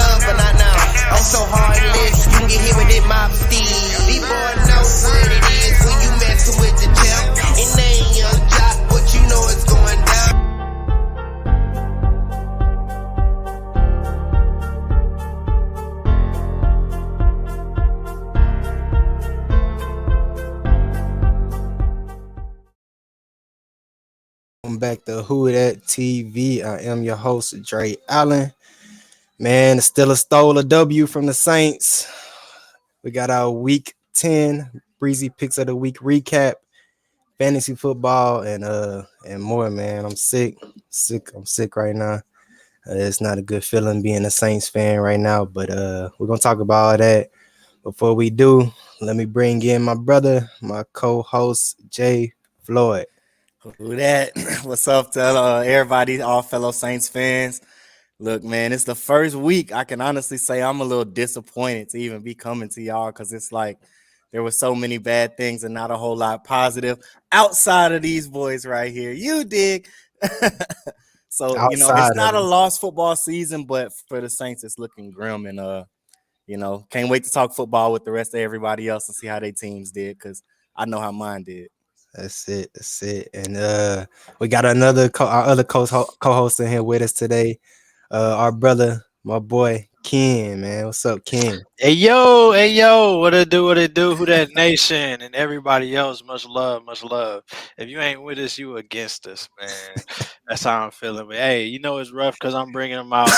love, but not now. I'm so heartless, you can get hit with it mob steel. These boys know what it is when you messing with the champ. And they ain't your job, but you know it's going down. Welcome back to WhoDatTv. I am your host, Draye Allen. Man, the Steelers stole a W from the Saints. We got our week 10 Breezy picks of the week recap, fantasy football, and more, man. I'm sick. I'm sick right now. It's not a good feeling being a Saints fan right now, but we're gonna talk about all that. Before we do, let me bring in my brother, my co-host, Jay Floyd. Who that? What's up to everybody, all fellow Saints fans? Look, man, it's the first week. I can honestly say I'm a little disappointed to even be coming to y'all because it's like there were so many bad things and not a whole lot positive outside of these boys right here. You dig? So, Outside it's of not a it. lost football season, but for the Saints, it's looking grim. And, can't wait to talk football with the rest of everybody else and see how their teams did because I know how mine did. That's it. That's it. And we got our other co-host in here with us today. Our brother, my boy Ken, man. What's up, Ken? Hey yo, what it do, who that nation and everybody else, much love, much love. If you ain't with us, you against us, man. That's how I'm feeling. But hey, it's rough because I'm bringing them out.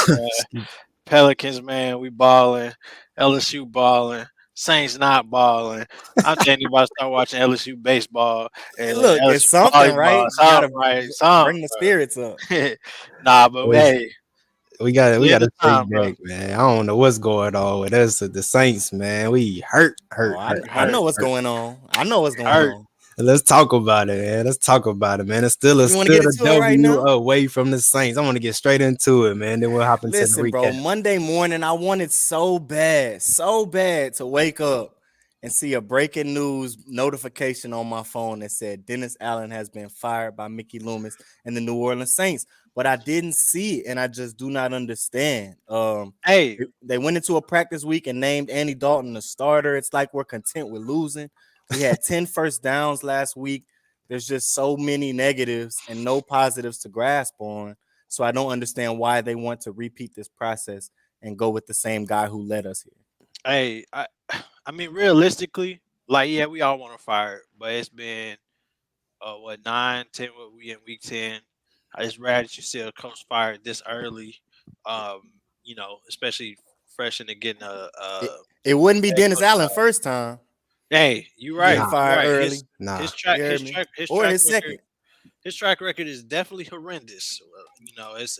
Pelicans, man, we balling. LSU balling. Saints not balling. I'm telling you about to start watching LSU baseball Hey, and look, it's LSU something, right? volleyball. You got to Something, right? Something. bring the spirits up. Nah, but hey, we the got end to of take time, bro. back, man. I don't know what's going on with us, the Saints, man. We hurt. Oh, I know what's going on. I know what's going Hurt. on. Let's talk about it, man. Let's talk about it, man. It's still You want to get a into it right W now? away from the Saints. I want to get straight into it, man. Then we'll hop into the Listen, bro, recap. Monday morning, I wanted so bad to wake up and see a breaking news notification on my phone that said Dennis Allen has been fired by Mickey Loomis and the New Orleans Saints. But I didn't see it, and I just do not understand. Hey, They went into a practice week and named Andy Dalton the starter. It's like we're content with losing. We had 10 first downs last week. There's just so many negatives and no positives to grasp on. So I don't understand why they want to repeat this process and go with the same guy who led us here. hey, I mean, realistically, like, yeah, we all want to fire, it, but it's been, what, 9, 10, what we in week 10. It's rare that you see a coach fired this early, um, especially fresh into getting It, it wouldn't be head Dennis coach Allen job. first time Hey, you're right. getting Nah, You're fired right. early. nah. You heard me? His Or track his record second. his track record is definitely horrendous. It's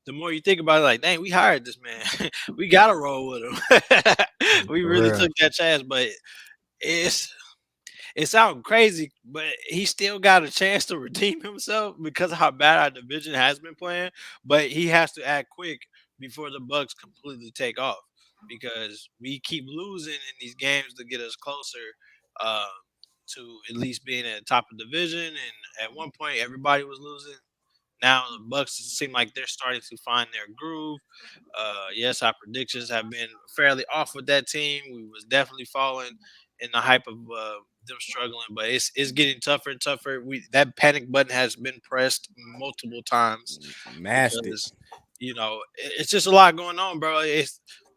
the more you think about it, like, dang, we hired this man. We gotta roll with him. We For really real. took that chance, but it's it sounds crazy, but he still got a chance to redeem himself because of how bad our division has been playing. But he has to act quick before the Bucks completely take off because we keep losing in these games to get us closer uh, to at least being at the top of the division. And at one point, everybody was losing. Now the Bucks seem like they're starting to find their groove. Yes, our predictions have been fairly off with that team. We was definitely falling in the hype of them struggling, but it's getting tougher and tougher. That panic button has been pressed multiple times Mashed it. because it's just a lot going on, bro.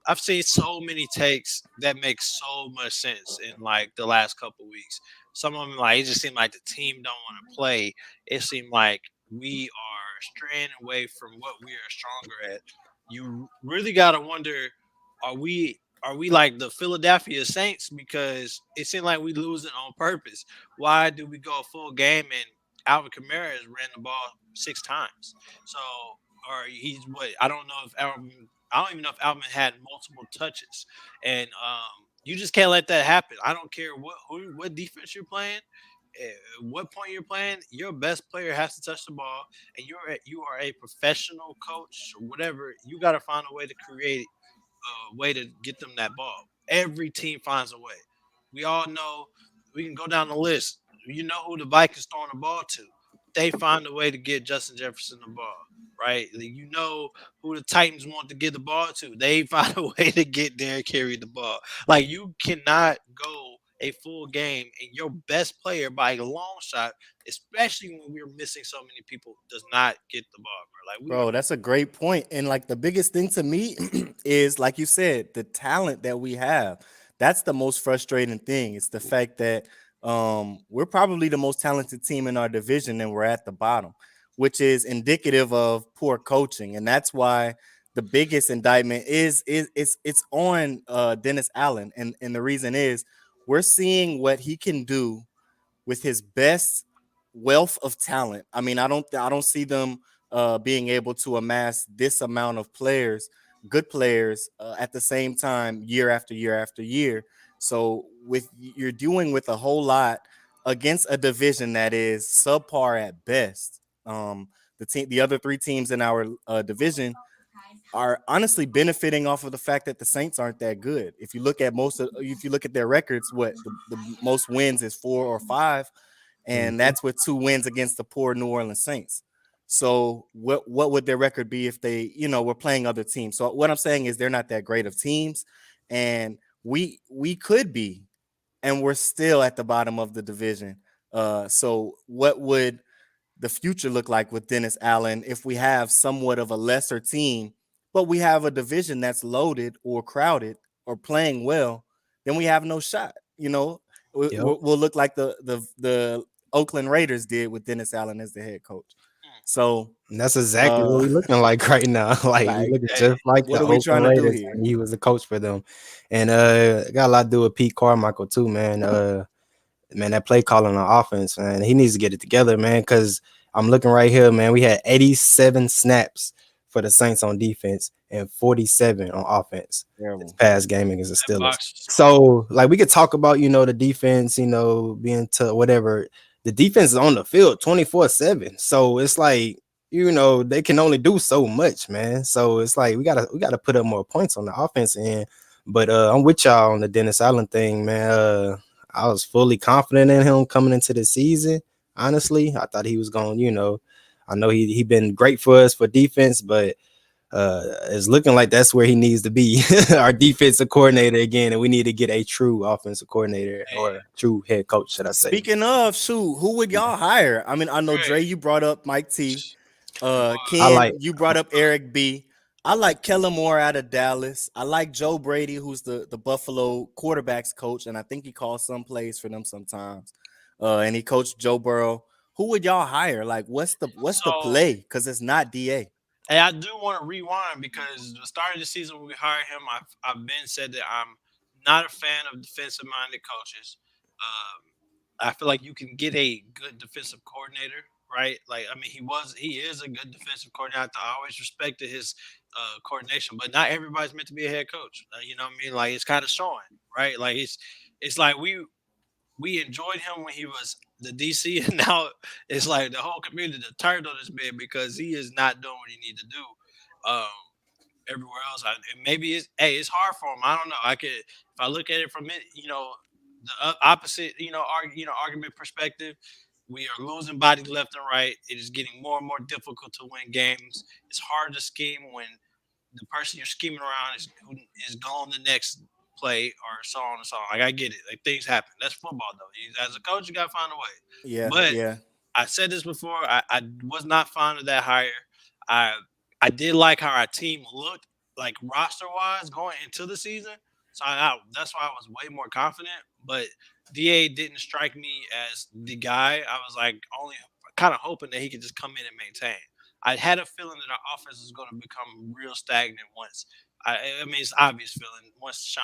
I've seen so many takes that make so much sense in like the last couple weeks. Some of them, like, it just seemed like the team don't want to play. It seemed like we are straying away from what we are stronger at. You really gotta wonder, are we like the Philadelphia Saints? Because it seemed like we losing on purpose. Why do we go a full game and Alvin Kamara has ran the ball 6 times? So, or he's what? I don't even know if Alvin had multiple touches, and you just can't let that happen. I don't care what defense you're playing, what point you're playing. Your best player has to touch the ball, and you are a professional coach or whatever. You got to find a way to create a way to get them that ball. Every team finds a way. We all know we can go down the list. You know who the Vikings throwing the ball to. they find a way to get Justin Jefferson the ball, right? Like, who the Titans want to give the ball to. They find a way to get Derrick Henry the ball. Like, you cannot go a full game and your best player by a long shot, especially when we're missing so many people, does not get the ball, bro. Like, we are. Bro, that's a great point. And like the biggest thing to me is, like you said, the talent that we have. That's the most frustrating thing. It's the fact that we're probably the most talented team in our division and we're at the bottom, which is indicative of poor coaching. And that's why the biggest indictment is it's on Dennis Allen. And the reason is we're seeing what he can do with his best wealth of talent. I mean, I don't see them being able to amass this amount of players, good players, at the same time year after year after year. So with you're doing with a whole lot against a division that is subpar at best. The other three teams in our division are honestly benefiting off of the fact that the Saints aren't that good. If you look at their records, what the most wins is 4 or 5, and Mhm. that's with 2 wins against the poor New Orleans Saints. So what would their record be if they, were playing other teams? So what I'm saying is they're not that great of teams, and we could be, and we're still at the bottom of the division. So what would the future look like with Dennis Allen if we have somewhat of a lesser team, but we have a division that's loaded or crowded or playing well? Then we have no shot. Yep. We'll look like the Oakland Raiders did with Dennis Allen as the head coach. So, And that's exactly what uh, we're looking like right now. Like we like, looking Hey, just like what the are we Oakland trying to do Raiders, here? and he was the coach for them. And it got a lot to do with Pete Carmichael too, man. Man, that play calling on offense, man, he needs to get it together, man. Because I'm looking right here, man. We had 87 snaps for the Saints on defense and 47 on offense this Terrible. past game against the that Steelers. box was cold. So, like, we could talk about, the defense, being to whatever. The defense is on the field 24/7. So it's like, they can only do so much, man. So it's like we gotta put up more points on the offense end. But I'm with y'all on the Dennis Allen thing, man. I was fully confident in him coming into the season. Honestly, I thought he was going, I know he been great for us for defense, but it's looking like that's where he needs to be, our defensive coordinator again, and we need to get a true offensive coordinator Hey, or true head coach, should I say? Speaking of, shoot, who would y'all hire? I mean, I know Dre, Dre, you brought up Mike T. boy, I Ken, like. you brought up Eric B. I like Kellen Moore out of Dallas. I like Joe Brady, who's the Buffalo quarterbacks coach, and I think he calls some plays for them sometimes. And he coached Joe Burrow. Who would y'all hire? Like, what's the so play? Because it's not Da. hey, I do want to rewind because the start of the season when we hired him, I've been said that I'm not a fan of defensive minded coaches. I feel like you can get a good defensive coordinator, right? Like, I mean, he is a good defensive coordinator. I always respected his coordination, but not everybody's meant to be a head coach. You know what I mean? Like, it's kind of showing, right? Like, it's like we enjoyed him when he was the DC, and now it's like the whole community turned on this man because he is not doing what he need to do. Um, Everywhere else, and maybe it's hard for him. I don't know. If I look at it from it, the opposite, argument perspective. We are losing bodies left and right. It is getting more and more difficult to win games. It's hard to scheme when the person you're scheming around is who is gone the next play or so on and so on. Like, I get it. Like, things happen. That's football though. As a coach, you gotta find a way. Yeah, But yeah. I said this before. I was not fond of that hire. I I did like how our team looked, like roster wise, going into the season. So that's why I was way more confident. But Da didn't strike me as the guy. I was like only kind of hoping that he could just come in and maintain. I had a feeling that our offense was going to become real stagnant once. I mean, it's obvious feeling once or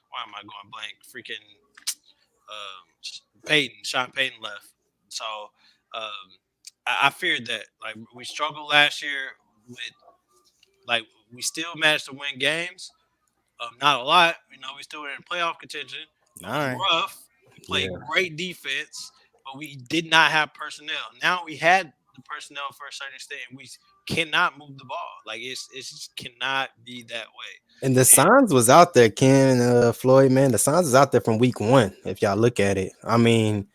why am I going blank? Freaking Sean Payton left. So I feared that. Like, we struggled last year with, like, we still managed to win games. Not a lot. We still were in playoff contention. All It was right. rough. We played Yeah. great defense, but we did not have personnel. Now we had the personnel for a certain extent, and we cannot move the ball. Like, it just cannot be that way. And the signs was out there, Ken Floyd, man. The signs is out there from week one. If y'all look at it, I mean,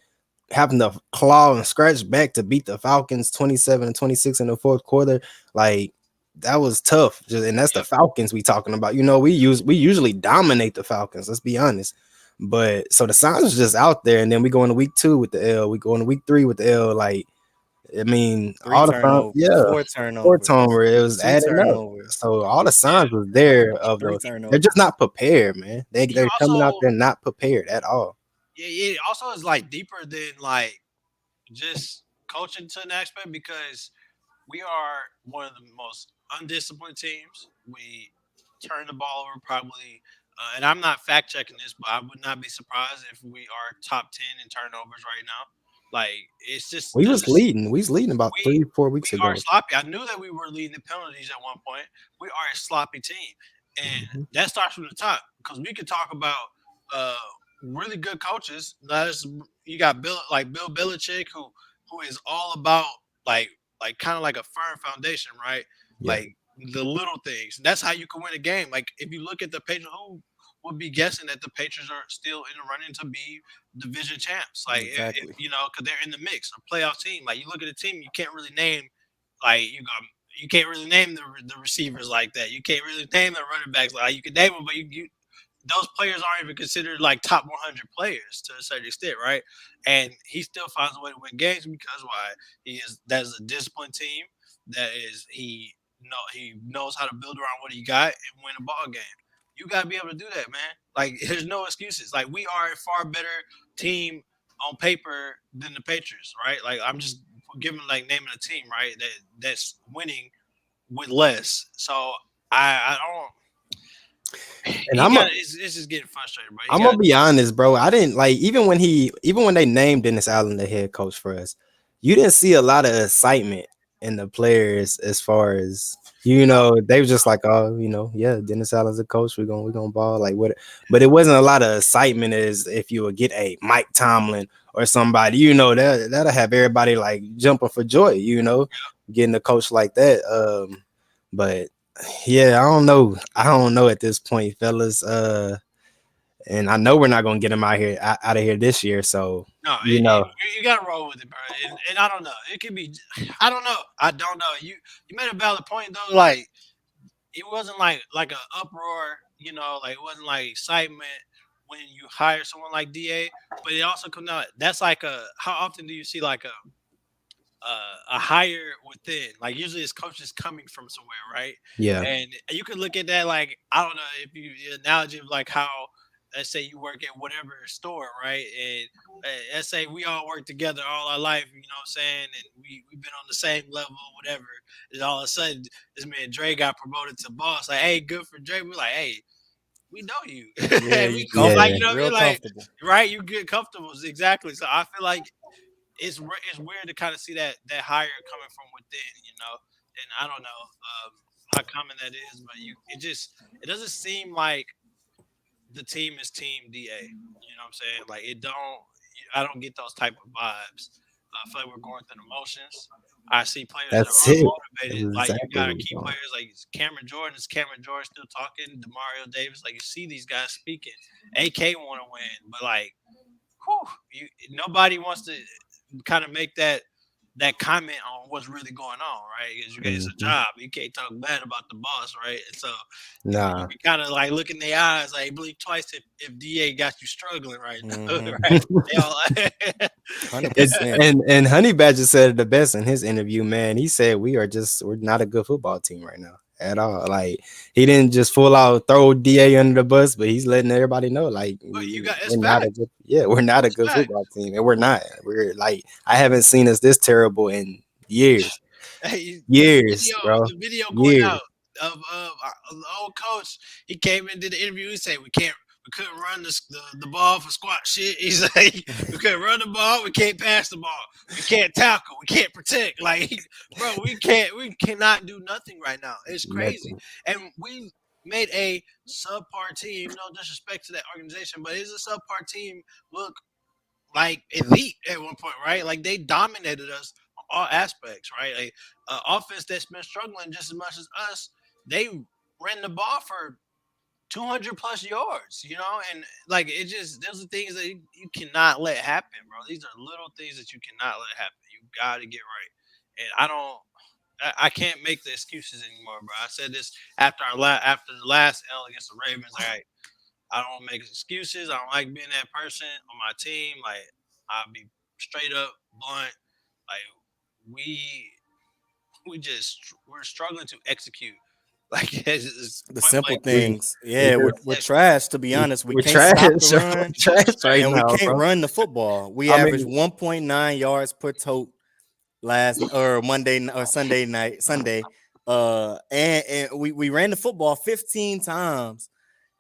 having to claw and scratch back to beat the Falcons 27-26 in the fourth quarter, like that was tough. And that's the Yep. Falcons we talking about. We usually dominate the Falcons. Let's be honest. But so the signs was just out there, and then we go into week 2 with the L. We go into week 3 with the L. Like, I mean, Three all the signs, turnovers, yeah, four four turnovers, turnover, it was two adding up. turnovers, So all the Yeah. signs was there of three those. They're turnovers. just not prepared, man. He They're coming out also, there not prepared at all. yeah, it also is like deeper than like just coaching to an aspect because we are one of the most undisciplined teams. We turn the ball over probably, and I'm not fact checking this, but I would not be surprised if we are top 10 in turnovers right now. Like it's just We was doesn't leading. We was leading about we 3-4 we weeks are ago. sloppy. I knew that we were leading the penalties at one point. We are a sloppy team, and Mhm. that starts from the top because we could talk about uh, really good coaches. That's you got Bill Belichick, who is all about like kind of like a firm foundation, right? Yeah. Like the little things. That's how you can win a game. Like if you look at the Patriots, who would be guessing that the Patriots are still in the running to be division champs? Like if, Exactly. because they're in the mix, a playoff team. Like you look at a team, you can't really name like you can't really name the receivers like that. You can't really name the running backs like you can name them, but you those players aren't even considered like top 100 players to a certain extent, right? And he still finds a way to win games because why? That's a disciplined team. That is he knows how to build around what he got and win a ball game. You gotta be able to do that, man. Like there's no excuses. Like we are a far better team on paper than the Patriots, right? Like I'm just giving like naming a team, right? That's winning with less. So I don't. And He got it's just getting frustrated, bro. He I'm got gonna be honest, bro. I didn't like even when they named Dennis Allen the head coach for us, you didn't see a lot of excitement in the players as far as no, they were just like, oh, yeah, Dennis Allen's a coach. We're gonna ball like what, but it wasn't a lot of excitement as if you would get a Mike Tomlin or somebody, that'll have everybody like jumping for joy, getting a coach like that. But yeah, I don't know at this point, fellas. And I know we're not gonna get him out of here this year. So no, you know, you got to roll with it, bro. And I don't know. It could be. I don't know. I don't know. You made a valid point though. Like it wasn't like an uproar. Like it wasn't like excitement when you hire someone like Da. But it also comes out. That's like a. How often do you see like a hire within. Like usually it's coaches coming from somewhere, right? yeah, And you could look at that like I don't know if you the analogy of like how let's say you work at whatever store, right? And let's say we all work together all our life, you know what I'm saying? And we've been on the same level, whatever. And all of a sudden this man Draye got promoted to boss. Like, hey, good for Draye. We're like, hey, we know you. Yeah, we you like, yeah, you comfortable, know what I real mean? Like, comfortable. right, you get comfortable. Exactly. So I feel like it's weird to kind of see that hire coming from within. And I don't know how common that is, but it doesn't seem like the team is Team Da. You know what I'm saying? Like I don't get those type of vibes. I feel like we're going through the motions. I see players that that's are it. unmotivated. Like you Exactly got what key we're doing. players like Cameron Jordan. Is Cameron Jordan still talking? Demario Davis. Like you see these guys speaking. AK want to win, but like nobody wants to kind of make that comment on what's really going on, right? Because it's a Mhm. job. You can't talk bad about the boss, right? And so you Nah, can kind of like look in their eyes, like blink twice if Da got you struggling right now, Mm-hmm. right? They all Hundred it's percent. and Honey Badger said it the best in his interview. Man, he said we're not a good football team right now at all. Like he didn't just full out throw Da under the bus, but he's letting everybody know like but you got it's we're not a fact. good we're not a It's good fact. football team, and we're not. We're like I haven't seen us this terrible in years, Hey, years, bro, the video going years. out of the old coach. He came and did the interview. He said we couldn't run the ball for squat shit. He's like we couldn't run the ball. We can't pass the ball. We can't tackle. We can't protect. Like bro, we cannot do nothing right now. It's crazy, Nothing. and we made a subpar team. No disrespect to that organization, but it's a subpar team. Look like elite at one point, right? Like they dominated us on all aspects, right? Like offense that's been struggling just as much as us. They ran the ball for 200 plus yards, and like those are things that you cannot let happen, bro. These are little things that you cannot let happen. You got to get right. And I can't make the excuses anymore, bro. I said this after the last L against the Ravens. Like, I don't make excuses. I don't like being that person on my team. Like, I'll be straight up blunt. Like, we we're struggling to execute. Like, it's The point simple blank. things. We Yeah, we're trash, to be honest. We we're can't trash. stop the We're run, trash right and we now, can't bro. run the football. We I averaged mean, 1.9 yards per tote Sunday. And we ran the football 15 times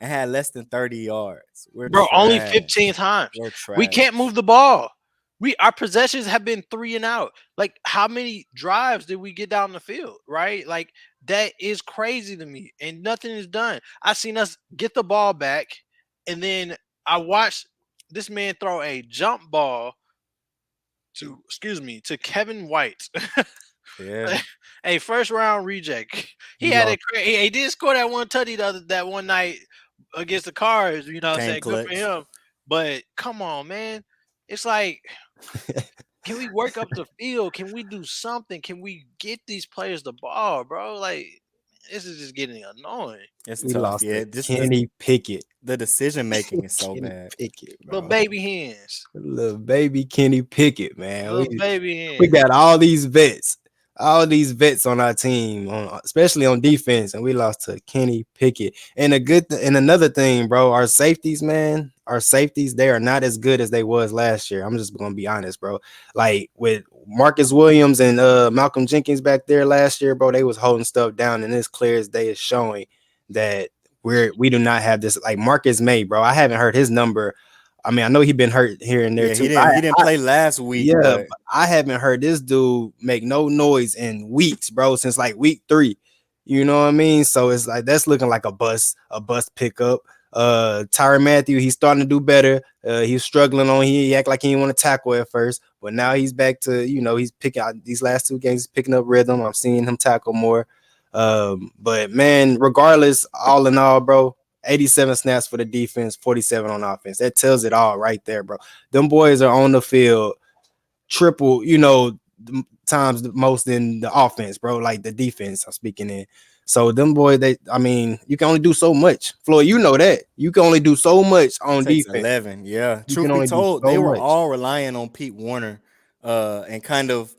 and had less than 30 yards. We're Bro, only trash. 15 times. We're We can't trash. move the ball. Our possessions have been 3 and out. Like, how many drives did we get down the field? Right? Like, that is crazy to me. And nothing is done. I seen us get the ball back, and then I watched this man throw a jump ball to Kevin White. Yeah, A first round reject. He we had lost. a he did score that one tutty that one night against the Cards. You know what I'm came saying? Good for clutch. him. But come on, man. It's like, can we work up the field? Can we do something? Can we get these players the ball, bro? Like, this is just getting annoying. It's We tough. lost Yeah, to just Kenny Pickett. the decision making is so Kenny bad. Pickett, Little bro. baby hands. Little baby Kenny Pickett, man. Little baby We hands. got all these vets on our team, especially on defense, and we lost to Kenny Pickett. And and another thing, bro, our safeties, man, they are not as good as they was last year. I'm just gonna be honest, bro. Like with Marcus Williams and Malcolm Jenkins back there last year, bro, they was holding stuff down, and it's clear as day is showing that we do not have this. Like Marcus May, bro, I haven't heard his number. I mean, I know he been hurt here and there Yeah, too. he didn't play last week, Yeah, but but I haven't heard this dude make no noise in weeks, bro, since like week 3. You know what I mean? So it's like that's looking like a bust pickup. Tyrann Mathieu, he's starting to do better. He was struggling he act like he didn't want to tackle at first, but now he's back to, he's picking out these last 2 games, he's picking up rhythm. I'm seeing him tackle more. But man, regardless, all in all, bro, 87 snaps for the defense, 47 on offense. That tells it all right there, bro. Them boys are on the field triple, times the most in the offense, bro. Like the defense, I'm speaking in. So them boys, you can only do so much. Floyd, you know that. You can only do so much on takes defense. 11. Yeah. You can Truth be only do told, so they were much. all relying on Pete Warner and kind of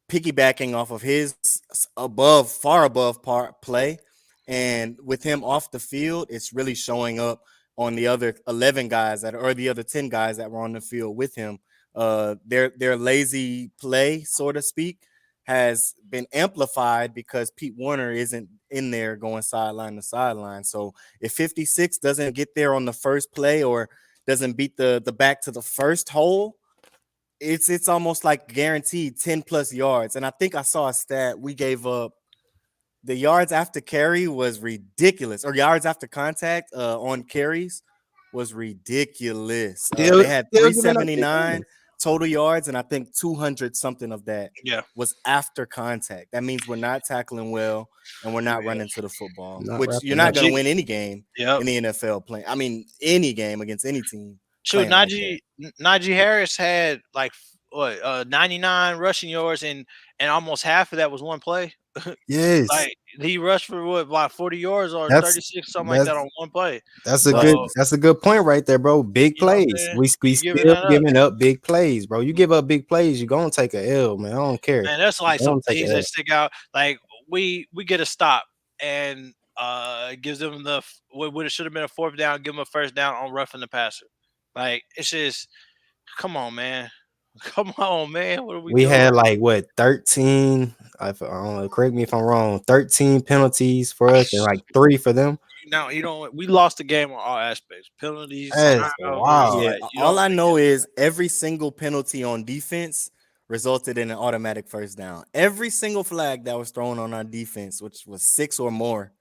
piggybacking off of his far above part play. And with him off the field, it's really showing up on the other 11 guys or the other 10 guys that were on the field with him. Their lazy play, so to speak, has been amplified because Pete Warner isn't in there going sideline to sideline. So if 56 doesn't get there on the first play or doesn't beat the back to the first hole, it's almost like guaranteed 10 plus yards. And I think I saw a stat we gave up. The yards after carry was ridiculous, or yards after contact on carries was ridiculous. They had Still giving up big 379 games. total yards, and I think 200 something of that Yeah. was after contact. That means we're not tackling well and we're not Yeah. running to the football, Not which you're wrapping not up. going to win any game Yep. in the NFL playing. I mean, any game against any team Shoot, playing like that. Najee Harris had like 99 rushing yards, and almost half of that was one play. Yes. Like, he rushed for like 40 yards or That's 36, something like that's that on one play. that's a But good point right there, bro. Big You know what I'm plays. saying? We You giving still that up. giving up big plays, bro. You give up big plays, you're gonna take a L, man. I don't care. Man, that's like You're some gonna take things a L. that stick out. Like, we get a stop, and it gives them what it should have been a 4th down, give them a 1st down on roughing the passer. Like, it's just, come on, man. Come on, man. What are we We doing? had like what 13. I don't know, correct me if I'm wrong. 13 penalties for us and like 3 for them. Now, we lost the game on all aspects. Penalties, That's turnovers, wow. yeah, like, you all don't I make know it. is every single penalty on defense resulted in an automatic 1st down. Every single flag that was thrown on our defense, which was 6 or more,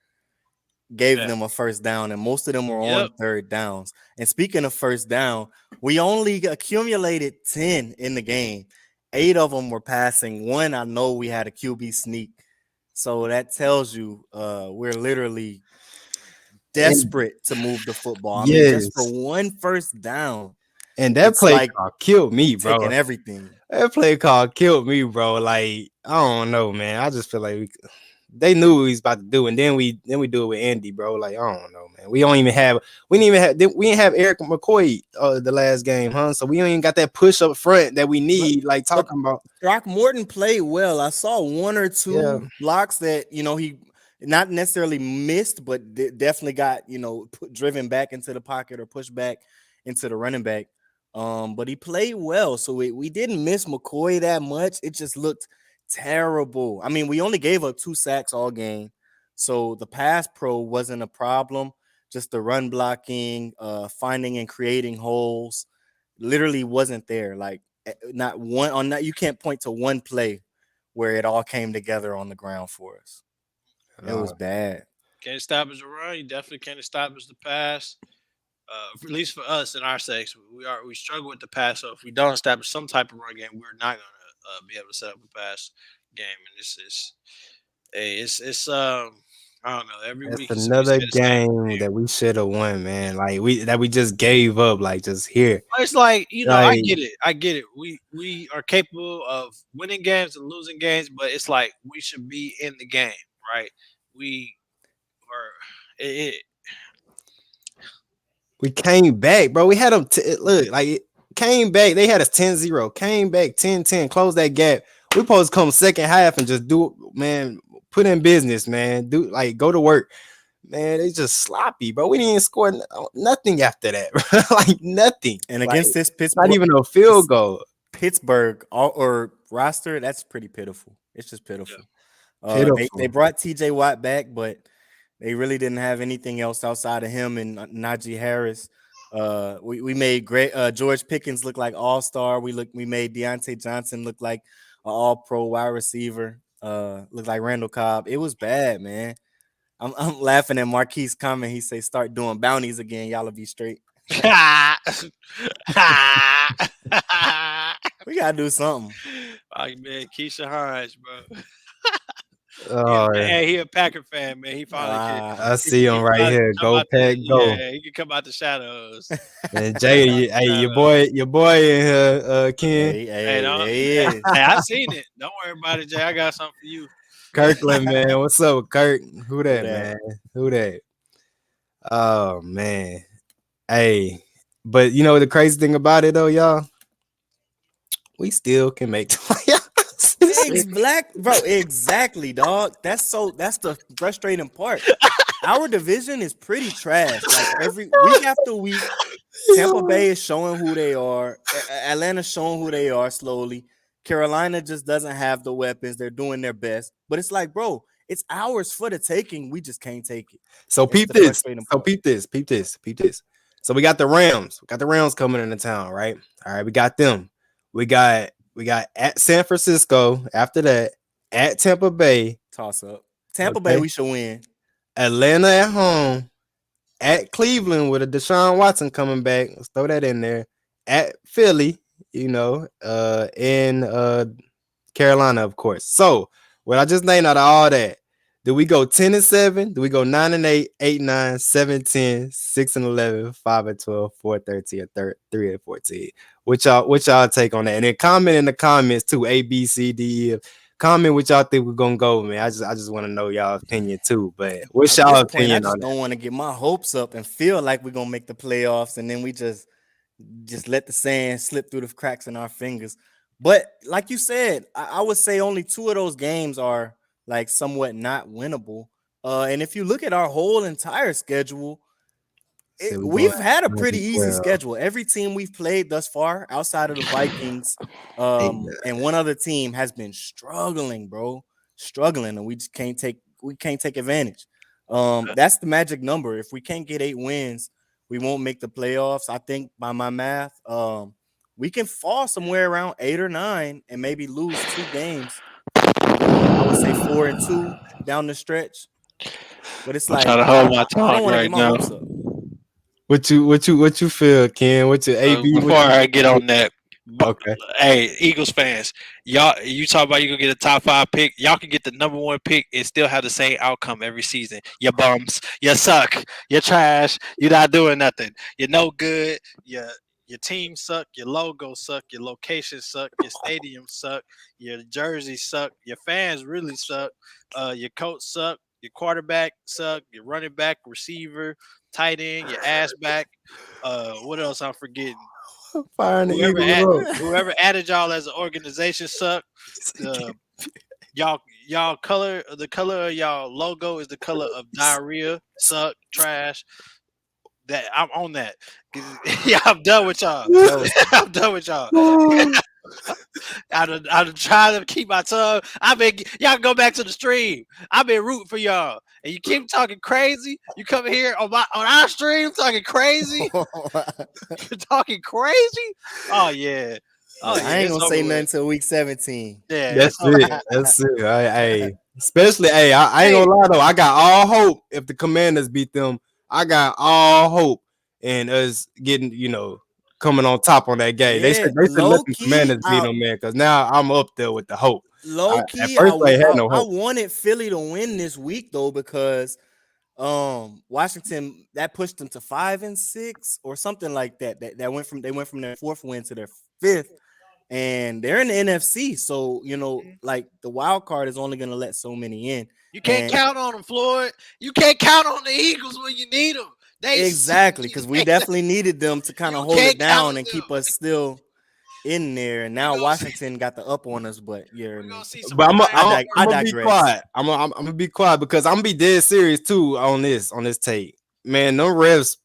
gave Yeah. them a 1st down, and most of them were Yep. on 3rd downs. And speaking of 1st down, we only accumulated 10 in the game. 8 of them were passing. 1, I know we had a QB sneak. So that tells you we're literally desperate to move the football. I mean, just for Yes. one first down, And that it's play like call killed me, bro. taking everything. That play call killed me, bro. Like, I don't know, man. I just feel like they knew what we was about to do, and then we do it with Andy, bro. Like, I don't know, man. We didn't have Eric McCoy the last game, huh? So we don't even got that push up front that we need, like But talking about. Throckmorton played well. I saw one or Yeah. two blocks that he not necessarily missed, but definitely got driven back into the pocket or pushed back into the running back. But he played well, so we didn't miss McCoy that much. It just looked terrible. I mean, we only gave up 2 sacks all game, so the pass pro wasn't a problem. Just the run blocking, finding and creating holes, literally wasn't there. Like not one on that. You can't point to one play where it all came together on the ground for us. It was bad. Can't establish a run. You definitely can't establish the pass. At least for us in our section, we struggle with the pass. So if we don't establish some type of run game, we're not gonna be able to set up a pass game. And it's I don't know. Every That's week we another say the same game thing. that we should have won, man. Like we just gave up, like just here. It's like I Like get it. I get it. We are capable of winning games and losing games, but it's like we should be in the game, right? We are. we came back, bro. We had them look like it came back. They had us 10-0, came back 10-10, close that gap. We supposed to come second half and just do it, man. Put in business, man. Do like go to work. Man, they just sloppy, bro. We didn't even score nothing after that, bro. Like nothing. And Like, against this Pittsburgh, not even a field goal. Pittsburgh or roster, that's pretty pitiful. It's just pitiful. Pitiful. They brought TJ Watt back, but they really didn't have anything else outside of him and Najee Harris. We made great George Pickens look like all-star. We made Deontay Johnson look like an all-pro wide receiver. Look like Randall Cobb. It was bad, man. I'm laughing at Marquise' comment. He say, "Start doing bounties again. Y'all'll be straight." We gotta do something. Like man, Keisha Hines, bro. Oh, he a Packer fan, man. He finally can. I see him right here. Go Pack, go. Yeah, he can come out the shadows. And Jay, hey, your boy in here, Ken. Hey, I seen it. Don't worry about it, Jay. I got something for you. Kirkland, man. What's up, Kirk? Who that, man? Who that? Oh, man. Hey, but you know the crazy thing about it, though, y'all? We still can make the playoffs. Bro, exactly, dog. That's the frustrating part. Our division is pretty trash. Like every week after week, Tampa Bay is showing who they are. Atlanta's showing who they are slowly. Carolina just doesn't have the weapons. They're doing their best. But it's like, bro, it's ours for the taking. We just can't take it. So peep this. Peep this. So we got the Rams. We got the Rams coming into town, right? All right, we got them. We got at San Francisco. After that, at Tampa Bay. Toss up. Tampa Bay, we should win. Atlanta at home. At Cleveland with a Deshaun Watson coming back. Let's throw that in there. At Philly, in Carolina, of course. So what I just named out of all that, do we go 10-7? Do we go 9-8, 8-9, 7-10, 6-11, 5-12, 4-13, or 3-14? What y'all take on that? And then comment in the comments too. A, B, C, D, E. Comment what y'all think we're gonna go, man. I just want to know y'all opinion too. But what's y'all opinion on that? I don't want to get my hopes up and feel like we're gonna make the playoffs, and then we just let the sand slip through the cracks in our fingers. But like you said, I would say only 2 of those games are like somewhat not winnable. And if you look at our whole entire schedule, we've had a pretty easy schedule. Every team we've played thus far, outside of the Vikings, and one other team, has been struggling, and we just can't take advantage. That's the magic number. If we can't get 8 wins, we won't make the playoffs. I think by my math, we can fall somewhere around 8 or 9 and maybe lose 2 games. I would say 4-2 down the stretch. But it's like, I don't want to get my hopes up. What you feel, Ken? What's your AB? Before I get on that, Okay. Hey, Eagles fans, y'all, you talk about you gonna get a top 5 pick. Y'all can get the number 1 pick and still have the same outcome every season. You bums, you suck, you trash, you're not doing nothing. You're no good. Your team suck. Your logo suck. Your location suck. Your stadium suck. Your jersey suck. Your fans really suck. Your coach suck. Your quarterback suck. Your running back, receiver, tight end, your ass back. What else I'm forgetting? Firing the Whoever Eagles at, up. whoever added y'all as an organization suck. Uh, y'all color, the color of y'all logo is the color of diarrhea. Suck, trash. That I'm on that. 'Cause, yeah, I'm done with y'all. That was I'm done with y'all. I'm trying to keep my tongue. Y'all can go back to the stream. I've been rooting for y'all, and you keep talking crazy. You come here on our stream talking crazy. You're talking crazy. Oh yeah. Oh yeah. I ain't It's gonna over say with. nothing until week 17. Yeah, That's it's over it. with. That's it. Hey, especially I ain't Hey, gonna lie though. I got all hope if the Commanders beat them. I got all hope in us getting coming on top on that game. Yeah, They should let low the key, Commanders beat them, man. Because now I'm up there with the hope. At I, first I had no I hope. wanted Philly to win this week though because Washington that pushed them to 5-6 or something like that. That went from their 4th win to their 5th, and they're in the NFC. So like the wild card is only gonna let so many in. you can't And count on them, Floyd. You can't count on the Eagles when you need them. exactly, because we definitely needed them to kind of You hold can't it count on down and them. keep us still in there. And We now gonna see. Washington got the up on us, but you hear We gonna me. see some But crazy I I'm gonna be digress. quiet. I'm gonna be quiet because I'm gonna be dead serious too on this tape. Man, no refs.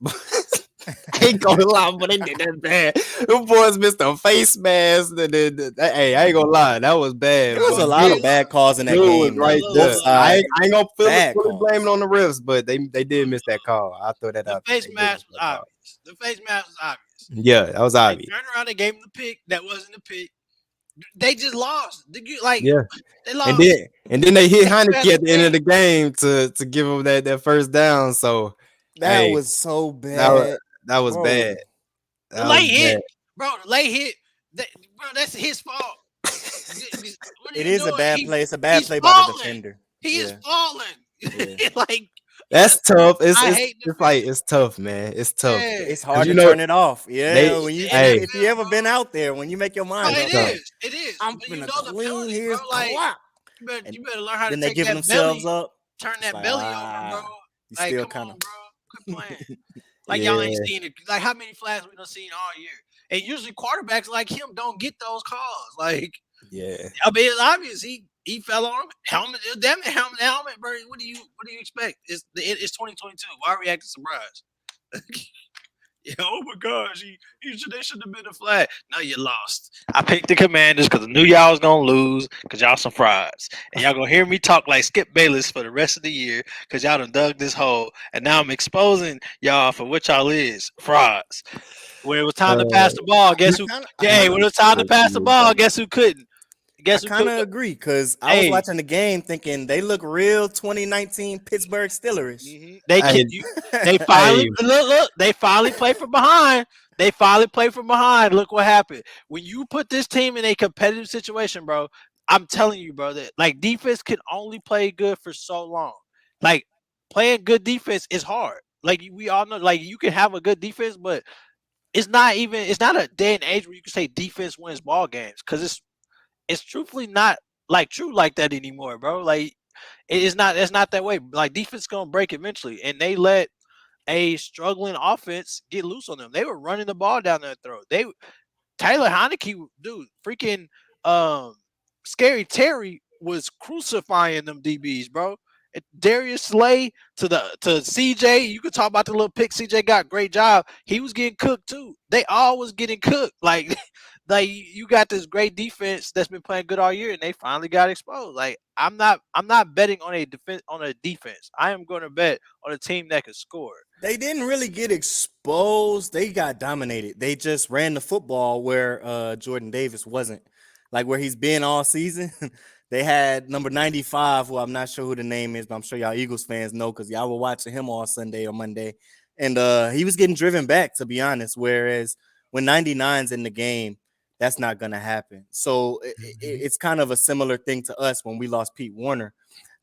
I ain't gonna lie, but they did that bad. Them boys missed a face mask. Hey, I ain't gonna lie, that was It bad, was boy. a lot of bad calls in that Dude was game, right though. Both there. sides, I ain't gonna bad fully blame it calls. on the refs, but they did miss that call. I'll throw that The out there. face They did miss mask was that call. obvious. The face mask was obvious. Yeah, that was They obvious. turned around and gave him the pick. That wasn't a pick. They just lost. Like Yeah. they And lost. then they hit At Heineke the at the end of game. the game to give him that first down. So That hey, was so that was bad, that was bad. bro. The That was late hit, bad. bro. The late hit. Bro, that's his fault. What are It you is a doing? bad play. It's a bad He's play by the falling. defender. He is Yeah, falling. yeah. Like That's tough. I hate It's like defending. it's tough, man. It's tough Yeah, It's because hard to turn it off. Yeah, they when you it's the if, hey if you NFL, ever bro. been out there, when you make your Bro, mind it's up, it tough. like is. It is. I'm But you finna know the clean penalties, bro. his Like clock, and you better learn how to then they take giving that themselves belly, up. turn It's that like belly over, bro. you Like, still come kind of. on, bro. Quit playing. Like y'all ain't Yeah, seen it. Like how many flags we done seen all year? And usually quarterbacks like him don't get those calls. Like yeah. I mean, it's obvious he fell on him. Helmet, damn it, helmet, bro. What do you expect? It's 2022. Why are we acting surprised? Yeah, oh my gosh, they should have been a flag. No, you lost. I picked the Commanders because I knew y'all was gonna lose because y'all some frauds, and y'all gonna hear me talk like Skip Bayless for the rest of the year because y'all done dug this hole, and now I'm exposing y'all for what y'all is frauds. When it was time to pass the ball, guess who? I Yeah, hey, kind of when it was time to pass the ball, guess who couldn't? I Guess who kind couldn't? of agree because I was Hey, watching the game thinking they look real 2019 Pittsburgh Steelers. they Hey, can They finally hey, look. They finally play from behind. They finally play from behind. Look what happened when you put this team in a competitive situation, bro. I'm telling you, bro, that like defense can only play good for so long. Like playing good defense is hard. Like we all know, like you can have a good defense, but it's not a day and age where you can say defense wins ball games because it's truthfully not like true like that anymore, bro. Like it's not that way. Like defense gonna break eventually, and they let a struggling offense get loose on them. They were running the ball down their throat. Tyler Heineke, dude, freaking Scary Terry was crucifying them DBs, bro. Darius Slay to CJ, you could talk about the little pick CJ got. Great job. He was getting cooked too. They all was getting cooked. Like, like you got this great defense that's been playing good all year, and they finally got exposed. Like, I'm not betting on a defense. I am going to bet on a team that can score. They didn't really get exposed. They got dominated. They just ran the football where Jordan Davis wasn't. Like where he's been all season. They had number 95, who I'm not sure who the name is, but I'm sure y'all Eagles fans know because y'all were watching him all Sunday or Monday. And he was getting driven back, to be honest. Whereas when 99's in the game, that's not going to happen. So it's kind of a similar thing to us when we lost Pete Warner.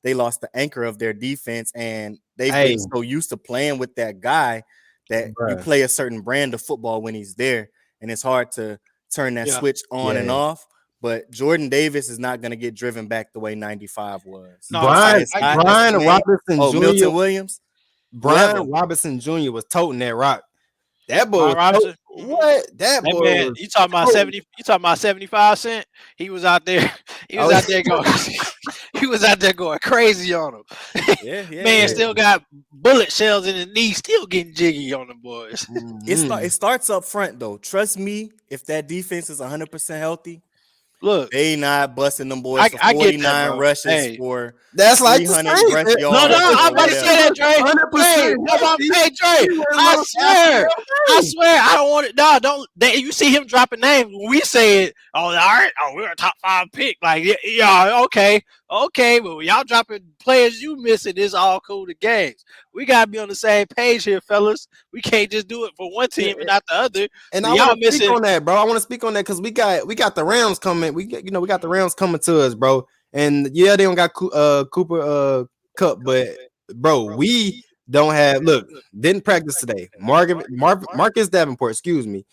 They lost the anchor of their defense, and they've been so used to playing with that guy that you play a certain brand of football when he's there, and it's hard to turn that switch on and off. But Jordan Davis is not going to get driven back the way 95 was. No, Brian Robinson Jr. Milton Williams. Brian Robinson Jr. was toting that rock. That boy was Robinson. What? That boy man, was you talking about 70? You talking about 75 cent? He was out there. He was out there going. He was out there going crazy on him. Man still got bullet shells in his knee, still getting jiggy on them boys. It starts up front though. Trust me, if that defense is 100% healthy, look, they not busting them boys for 49 rushes for that's like 300 rush yards. No, I'm about to say that, Draye. Hey, Draye, I swear, I don't want it. No, don't. You see him dropping names. When we say it, all right, we're a top 5 pick. Like, yeah, okay, but when y'all dropping players you missing, it's all cool to games. We gotta be on the same page here, fellas. We can't just do it for one team and not the other. And I want to speak on that, bro. I want to speak on that because we got the Rams coming. We got the Rams coming to us, bro. And yeah, they don't got Cooper Cup, but bro, we don't have. Look, didn't practice today. Marcus Davenport, excuse me.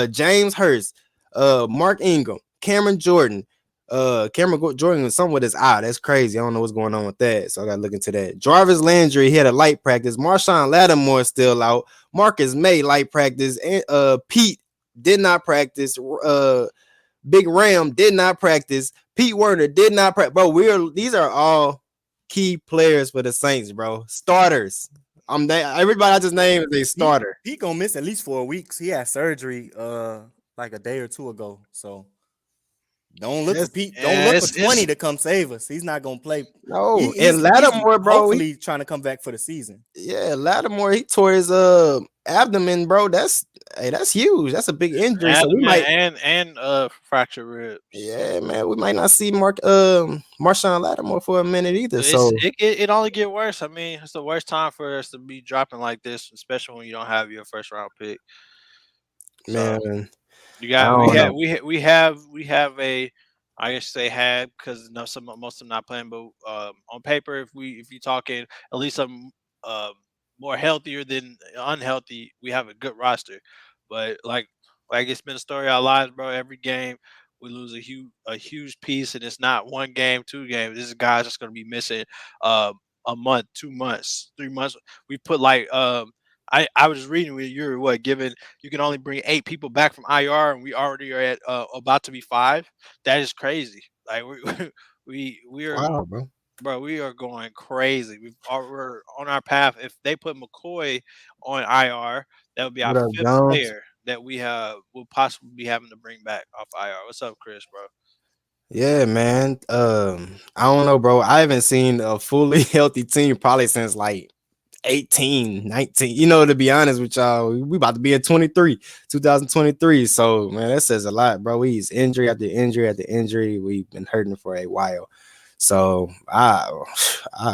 James Hurst, Mark Ingram, Cameron Jordan. Cameron Jordan was somewhat his eye. That's crazy. I don't know what's going on with that, so I gotta look into that. Jarvis Landry, he had a light practice. Marshawn Lattimore still out. Marcus May light practice. And Pete did not practice. Big Ram did not practice. Pete Werner did not practice. Bro, these are all key players for the Saints, bro. Starters. Everybody I just named is a starter. He gonna miss at least 4 weeks. He had surgery like a day or two ago. So don't look for Pete. Don't look for 20 to come save us. He's not gonna play. No, and Lattimore, bro, hopefully trying to come back for the season. Yeah, Lattimore, he tore his abdomen, bro. That's huge. That's a big injury. So we might and fractured ribs. Yeah, man, we might not see Marshawn Lattimore for a minute either. So it only get worse. I mean, it's the worst time for us to be dropping like this, especially when you don't have your first round pick. Man, so, we have a, I guess they had, because most of them not playing, but on paper, if you're talking at least some more healthier than unhealthy, we have a good roster. But like it's been a story of our lives, bro. Every game we lose a huge piece, and it's not 1 game, 2 games. This guy's just gonna be missing a month, 2 months, 3 months. We put like I was reading where you're given you can only bring 8 people back from IR, and we already are at about to be 5. That is crazy. Like we are, wow, bro. We are going crazy. We're on our path. If they put McCoy on IR, that would be our 5th player that will possibly be having to bring back off IR. What's up, Chris, bro? Yeah, man. I don't know, bro. I haven't seen a fully healthy team probably since like 18, 19. To be honest with y'all, we about to be in 2023. So, man, that says a lot, bro. He's injury after injury after injury. We've been hurting for a while. So I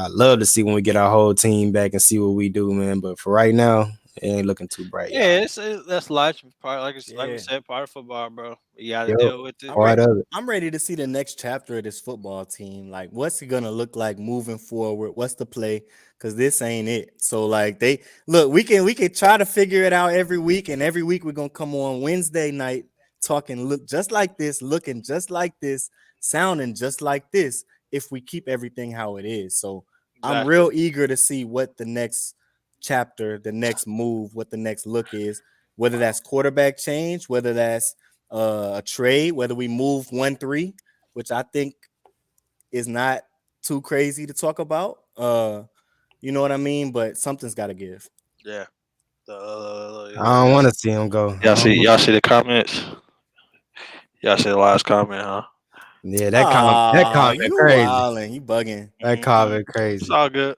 love to see when we get our whole team back and see what we do, man. But for right now, it ain't looking too bright. Yeah, that's life. Part like we said, part of football, bro. You gotta deal with it. I'm ready to see the next chapter of this football team. Like, what's it gonna look like moving forward? What's the play? Because this ain't it. So like we can try to figure it out every week, and every week we're gonna come on Wednesday night look just like this, looking just like this, sounding just like this. If we keep everything how it is. So I'm real eager to see what the next chapter, the next move, what the next look is, whether that's quarterback change, whether that's a trade, whether we move 1-3, which I think is not too crazy to talk about. You know what I mean? But something's got to give. Yeah. I don't want to see him go. Y'all see the comments? Y'all see the last comment, huh? Yeah, that comment crazy. Wilding, you bugging. That comment crazy. It's all good.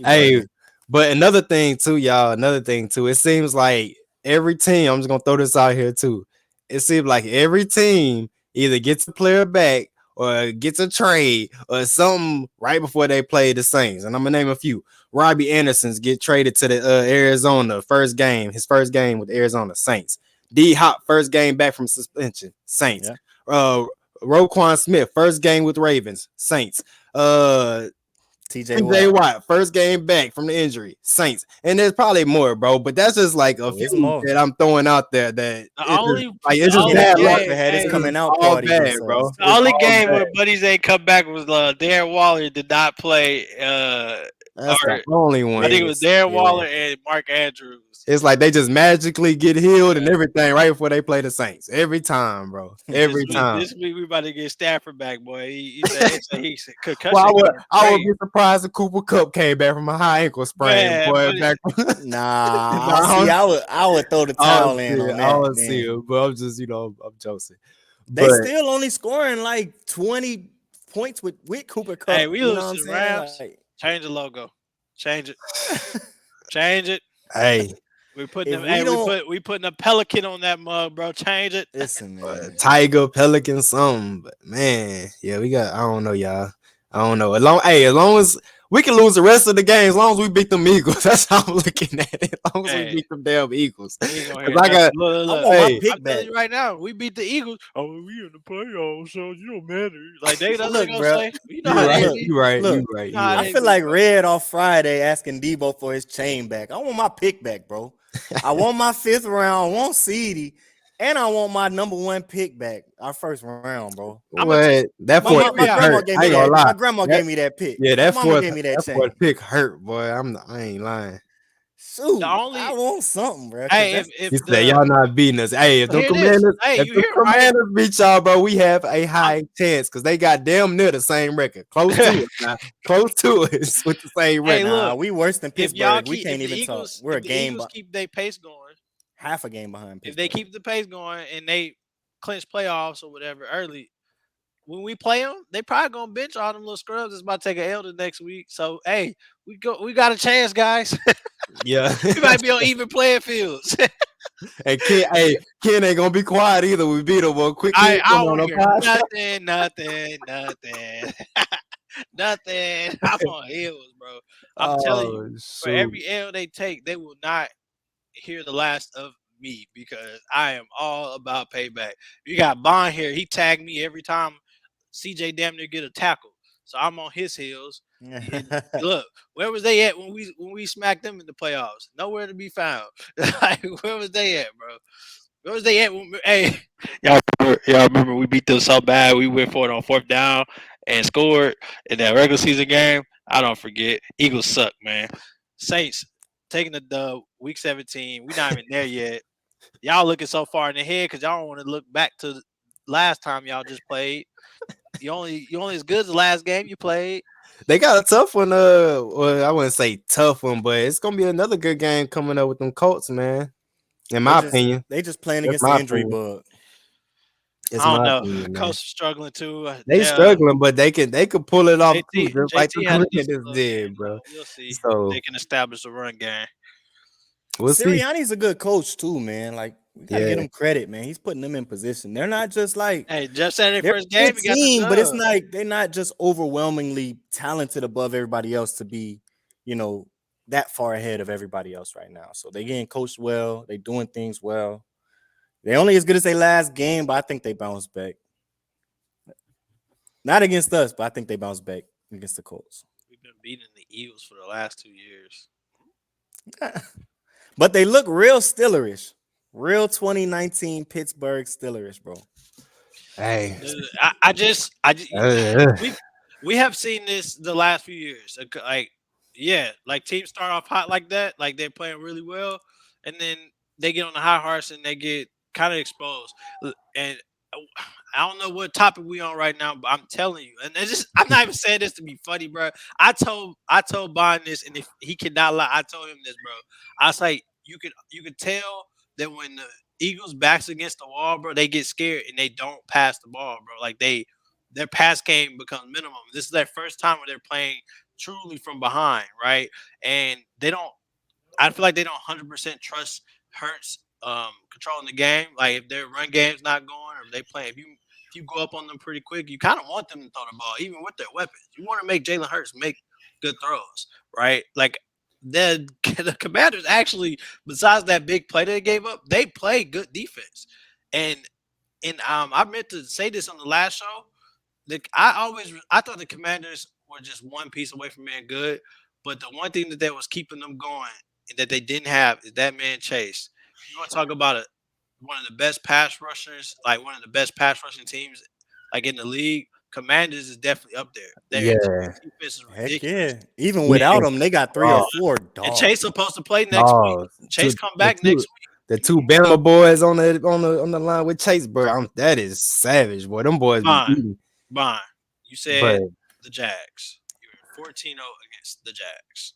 Hey, but another thing too, y'all. It seems like every team. I'm just gonna throw this out here too. It seems like every team either gets a player back or gets a trade or something right before they play the Saints. And I'm gonna name a few. Robbie Anderson's get traded to the Arizona his first game with the Arizona Saints. D Hop first game back from suspension, Saints. Yeah. Roquan Smith first game with Ravens, Saints. TJ TJ Watt. Watt, first game back from the injury, Saints. And there's probably more, bro. But that's just like a Oh, it's few more. that I'm throwing out there that The it's just, only like the it's just only Kenneth bad luck. Walker game, had his hey, coming out All party bad, bro. themselves. the It's only all game bad. where Buddies ain't come back was Darren Waller did not play. That's Or the only I one. think it was Yes. Darren Yeah. Waller and Mark Andrews. It's like they just magically get healed and everything right before they play the Saints. Every time, bro. This Every week, time. this week we about to get Stafford back, boy. He said Well, concussion. I would be surprised if Cooper Cup came back from a high ankle sprain, Man, boy. but Back. Nah, Nah, see, I would throw the towel in on I that, don't see man. it, but I'm just, I'm joking. They But still only scoring like 20 points with Cooper Cup. hey, we You know lose what to I'm the saying? Rams. Like, Change the logo. Change it. Change it. hey, We putting if them. we Hey, don't we putting a pelican on that mug, bro. Change it. listen, man. Tiger, Pelican, something. But man, yeah, we got. I don't know, y'all. I don't know. As long as we can lose the rest of the game, as long as we beat them Eagles, that's how I'm looking at it. As long as we Hey, beat them damn Eagles, you ain't gonna because hear I nothing. got. Look, I look, want look. my Hey, pick I'm telling back. you right now, we beat the Eagles. Oh, we in the playoffs, so you don't matter. Like that's what they Look, gonna bro. say. You know you how right. they Look, be. You right. look. You right. You know You how I right. they feel be, like bro. Red off Friday asking Debo for his chain back. I want my pick back, bro. I want my 5th round. I want CD, and I want my number 1 pick back. Our first round, bro. I'm gonna What that My, see. fourth my, Hear me my pick out. grandma hurt? gave I me ain't gonna that. lie. My grandma That gave me that pick. Yeah, My mama gave me that chain. pick hurt, boy. I ain't lying. The Shoot, I only want something, bro. Cause hey, that's if He said, the "Y'all not beating us." Hey, here it is. Hey, if you the hear him, right? Commanders beat y'all, bro, we have a I'm, high chance because they got damn near the same record, close to it, now. Close to it with the same hey, record. nah. look. We worse than If y'all Pittsburgh. We keep, can't even talk. We're a if the game, Eagles but keep their pace going, half a game behind if they Pittsburgh. keep the pace going and they clinch playoffs or whatever early, when we play them, they probably gonna bench all them little scrubs that's about to take an L the next week. So hey, we got a chance, guys. Yeah, We might be on even playing fields. and Ken ain't gonna be quiet either. We beat him, boy. Quick Ken I come don't on want the to hear pod. nothing. Nothing. I'm on heels, bro. I'm telling you, Oh for shoot, every L they take, they will not hear the last of me because I am all about payback. You got Bond here. He tagged me every time CJ damn near get a tackle. So I'm on his heels. And look, where was they at when we smacked them in the playoffs? Nowhere to be found. Like, where was they at, bro? Where was they at? Hey, y'all remember we beat them so bad we went for it on 4th down and scored in that regular season game? I don't forget. Eagles suck, man. Saints taking the dub, week 17. We not even there yet. Y'all looking so far in the head because y'all don't want to look back to the last time y'all just played. You only as good as the last game you played. they got a tough one. Well, I wouldn't say tough one, but it's gonna be another good game coming up with them Colts, man. In they my just opinion, they just playing that's against the my injury opinion. bug. It's I don't my know. opinion, man. Coach is struggling too. They struggling, but they could pull it off too, just like the JT had a decent Commanders little game did, bro. though. We'll see if So they can establish a run game. we'll see. Sirianni's a good coach too, man. Like we gotta Yeah, get him credit, man. He's putting them in position. They're not just like Hey, Jeff Saturday they're first a game, good he got the team, but it's dub. not they're not just overwhelmingly talented above everybody else to be, you know, that far ahead of everybody else right now. So they getting coached well, they doing things well. They only as good as their last game, but I think they bounce back. Not against us, but I think they bounce back against the Colts. We've been beating the Eagles for the last 2 years. But they look real Steelerish. Real 2019 Pittsburgh Steelerish, bro. hey, I just uh, we have seen this the last few years. Like, yeah, like teams start off hot like that, like they're playing really well, and then they get on the high horse and they get kind of exposed. And I don't know what topic we on right now, but I'm telling you, and it's just I'm not even saying this to be funny, bro. I told Bond this, and if he cannot lie, I told him this, bro. I was like, you could tell that when the Eagles backs against the wall, bro, they get scared and they don't pass the ball, bro. Like their pass game becomes minimum. This is their first time where they're playing truly from behind, right? And they don't. I feel like they don't 100% trust Hurts controlling the game. Like if their run game's not going, or if they play, if you go up on them pretty quick, you kind of want them to throw the ball, even with their weapons. You want to make Jalen Hurts make good throws, right? Like the Commanders actually, besides that big play that they gave up, they play good defense. And I meant to say this on the last show. I thought the Commanders were just one piece away from being good, but the one thing that was keeping them going and that they didn't have is that man Chase. You want to talk about one of the best pass rushers, like one of the best pass rushing teams, like in the league. Commanders is definitely up there. Their Yeah, defense is Heck ridiculous. yeah. Even yeah. without them, they got 3 or Oh, 4 And Chase dogs. supposed to play next week. oh, Chase come the back next week. the two Bama boys on the line with Chase, bro. That is savage, boy. Them boys be Bond, eating, Bond. You but said the Jags. You're 14-0 against the Jags.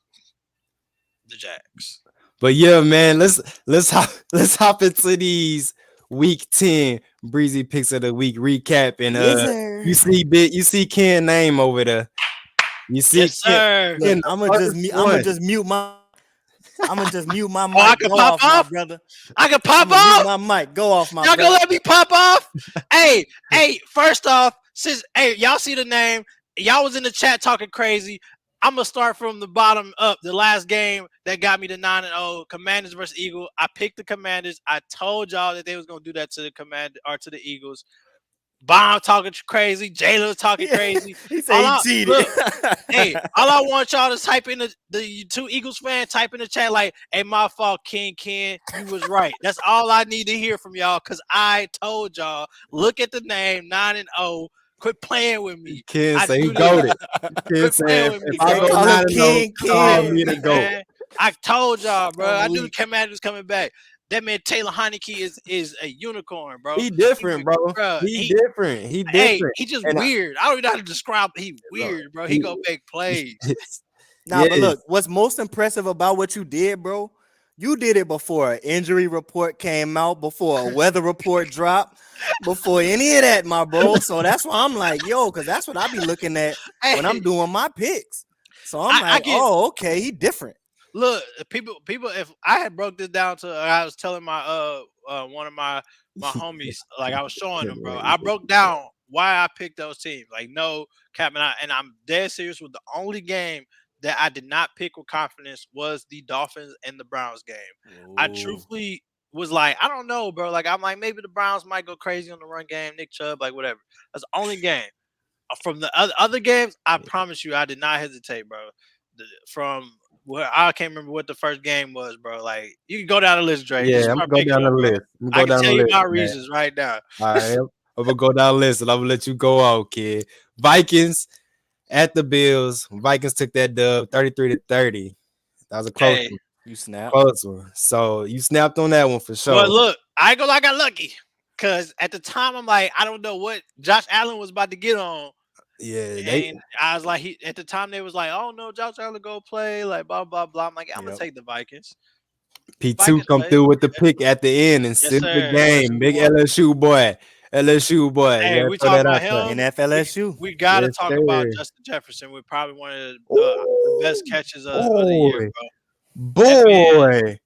The Jags. but yeah, man. Let's hop into these week 10 Breezy picks of the week recap, and Yes, sir. you see Ken name over there. You see Yes, sir. Ken, Look, the I'm gonna first just mute my Oh, I mic. can Go pop off, my off. brother. I can I'm pop gonna mute off. my mic. Go off, my Y'all gonna brother. let me pop off? Hey, first off, since y'all see the name, y'all was in the chat talking crazy. I'm gonna start from the bottom up. The last game that got me to 9-0, Commanders versus Eagles. I picked the Commanders. I told y'all that they was gonna do that to the to the Eagles. Bomb talking crazy. Jayla talking crazy. He said he cheated. Look, hey, all I want y'all to type in the two Eagles fans, type in the chat like, hey, my fault, Ken, you was right. That's all I need to hear from y'all, because I told y'all, look at the name, 9-0. Quit playing with me. Ken I say he knew this. goated. Ken Quit say playing if with me, I They go bro. call him 9-0, King. call Hey, me the goat. man, I told y'all, bro. I knew the weak. Commanders was coming back. That man Taylor Heineke is a unicorn, bro. He different, bro. Bro, He different. He hey, different. he just And weird. I don't even know how to describe. He weird, bro. He gonna make plays. Nah, but yes. look, what's most impressive about what you did, bro? You did it before an injury report came out, before a weather report dropped, before any of that, my bro. So that's why I'm like, yo, because that's what I be looking at when I'm Hey, doing my picks. So I'm I like, get oh, okay, he different. look people. If I had broke this down to, I was telling my one of my homies, like I was showing them, bro. I broke down why I picked those teams. Like no cap, and I'm dead serious with the only game that I did not pick with confidence was the Dolphins and the Browns game. I Ooh. truthfully was like, I don't know, bro. Like I'm like maybe the Browns might go crazy on the run game, Nick Chubb, like whatever. That's the only game. From the other games, I promise you, I did not hesitate, bro. From where I can't remember what the first game was, bro. Like you can go down the list, Dre. Yeah, Just I'm start gonna go picking down the them, bro. list. I'm I gonna go can down the tell you list, my man. reasons right now. All right, I'm gonna go down the list and I'm gonna let you go out, kid. Vikings at the Bills. Vikings took that dub 33-30. That was a Hey, You snap. close one. So you snapped on that one for well, sure. look, I go like I got lucky, cause at the time I'm like, I don't know what Josh Allen was about to get on. Yeah, And I was like, at the time they was like, oh no, Josh Allen go play, like blah blah blah. I'm like, I'm gonna Yep. take the Vikings. P2 Vikings come play. through with the pick at the end and Yes, seal the sir. game. LSU Big won. LSU boy. LSU boy. Hey, Gotta we throw talking that about out there. him. NFLSU. We got to Yes, talk about sir. Justin Jefferson. We're probably one of the best Ooh, catches of the year, boy. bro. That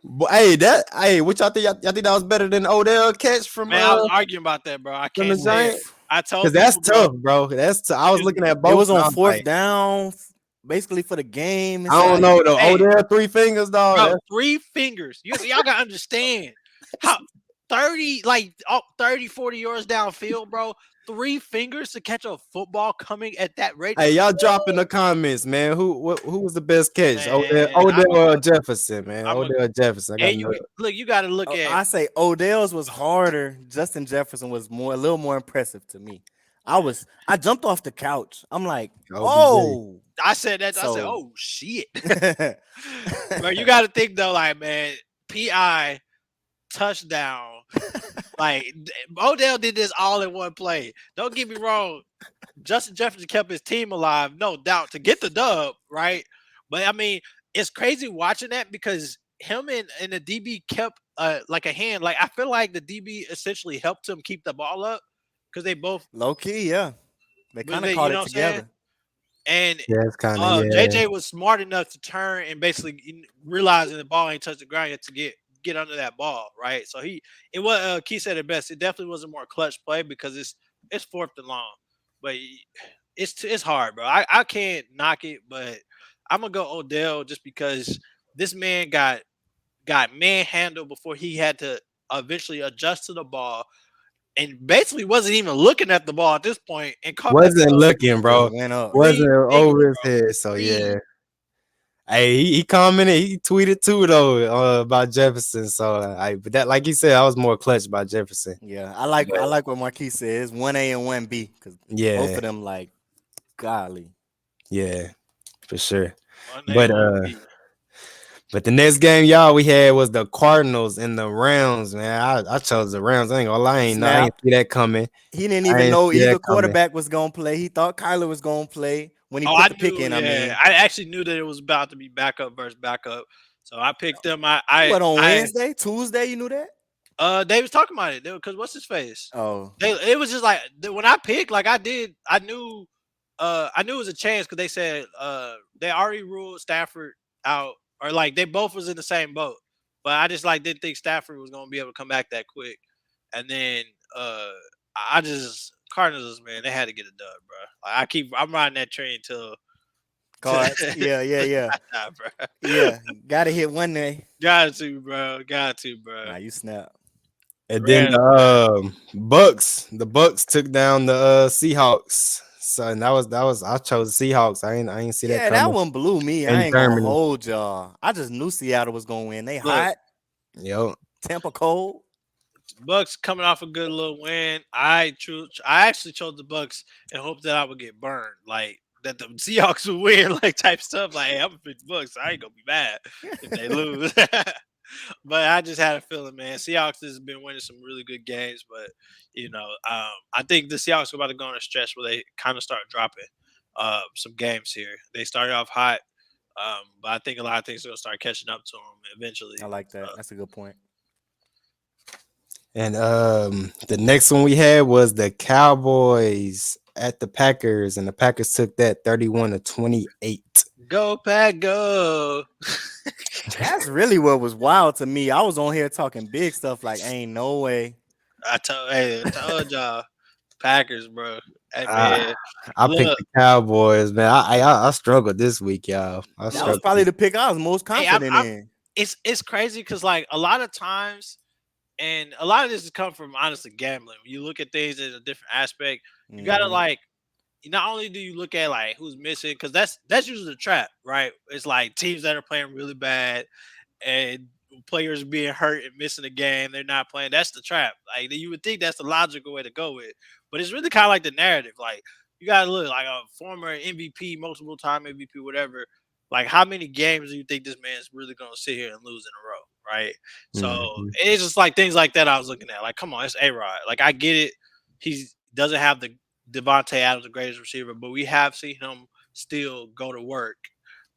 Boy. Hey, what y'all think? Y'all think that was better than Odell catch man, I was arguing about that, bro. I from can't the say it. Giant? Oof. I Because told that's people, bro. tough, bro. I was looking at It both was and on I was fourth like, down, basically for the game. It's I don't like, know though. Hey, Odell 3 fingers, dog. bro, 3 fingers. Y'all gotta understand how 30, like 30, 40 yards downfield, bro. 3 fingers to catch a football coming at that rate. Hey, y'all drop in the comments, man. Who was the best catch? Man, Odell or Jefferson, man. I'm a, Odell or Jefferson. I got and no. you got to look at. I say Odell's was harder. Justin Jefferson was a little more impressive to me. I jumped off the couch. I'm like, OBJ. oh, I said that. I said, so oh shit. Bro, you got to think though, like man, PI touchdown. Like Odell did this all in one play. Don't get me wrong. Justin Jefferson kept his team alive, no doubt, to get the dub, right? But I mean, it's crazy watching that because him and the DB kept like a hand. Like I feel like the DB essentially helped him keep the ball up because they both, low key, yeah. They kind of you caught know it what I'm saying? together. And Yeah, it's kind of JJ was smart enough to turn and basically realizing the ball ain't touched the ground yet to get under that ball, right? So it was Key said it best. It definitely was a more clutch play because it's fourth and long, but it's hard, bro. I can't knock it, but I'm gonna go Odell just because this man got manhandled before he had to eventually adjust to the ball, and basically wasn't even looking at the ball at this point, and caught that Wasn't ball looking, Just bro. went up. Wasn't clean finger, over his bro. head. So Clean. yeah. Hey, he commented, he tweeted too though about Jefferson. So but that, like you said, I was more clutch about Jefferson. Yeah, I But like what Marquise says. 1A and 1B because both yeah, of them like golly. yeah, for sure. One A, But one B. the next game y'all we had was the Cardinals and the Rams. Man, I chose the Rams. I ain't gonna lie, I ain't Snap. see that coming. He didn't I even ain't know see that either coming. quarterback was gonna play. He thought Kyler was gonna play when he Oh, put I the pick knew. in. I Yeah, mean, I actually knew that it was about to be backup versus backup, so I picked them. what on Wednesday, Tuesday? You knew that? They was talking about it because what's his face? Oh, It was just like when I picked, like I knew it was a chance because they said they already ruled Stafford out, or like they both was in the same boat, but I just like didn't think Stafford was gonna be able to come back that quick, and then I just Cardinals, man, they had to get it done, bro. Like, I'm riding that train till cards. Yeah, yeah, yeah, nah, bro. yeah. Got to hit one day. Got to, bro. Got to, bro. Nah, you snap. And then Rams, the Bucks took down the Seahawks. So and that was I chose the Seahawks. I ain't see that Yeah, that coming one blew me. I in ain't gonna Germany. hold y'all. I just knew Seattle was gonna win. They look, hot, Yep. Tampa cold. Bucks coming off a good little win. I actually chose the Bucks and hoped that I would get burned, like that the Seahawks would win, like type stuff. Like, hey, I'm gonna pick the Bucks. I ain't gonna be mad if they lose. But I just had a feeling, man. Seahawks has been winning some really good games, but I think the Seahawks are about to go on a stretch where they kind of start dropping some games here. They started off hot, but I think a lot of things are gonna start catching up to them eventually. I like that. That's a good point. And the next one we had was the Cowboys at the Packers, and the Packers took that 31-28. Go Pack, go! That's really what was wild to me. I was on here talking big stuff like, ain't no way. I told y'all, Packers, bro. Hey I man, I picked look, the Cowboys, man. I struggled this week, y'all. I That was struggled. probably the pick I was most hey, confident in. it's crazy because like a lot of times, and a lot of this has come from honestly gambling. When you look at things in a different aspect, you gotta Mhm. like. Not only do you look at like who's missing, because that's usually the trap, right? It's like teams that are playing really bad and players being hurt and missing a game, they're not playing. That's the trap. Like you would think that's the logical way to go with, but it's really kind of like the narrative. Like you gotta look like a former MVP, multiple time MVP, whatever. Like how many games do you think this man's really gonna sit here and lose in a row, right? So Mhm. it's just like things like that I was looking at. Like, come on, it's A-Rod. Like I get it. He doesn't have the Devontae Adams, the greatest receiver, but we have seen him still go to work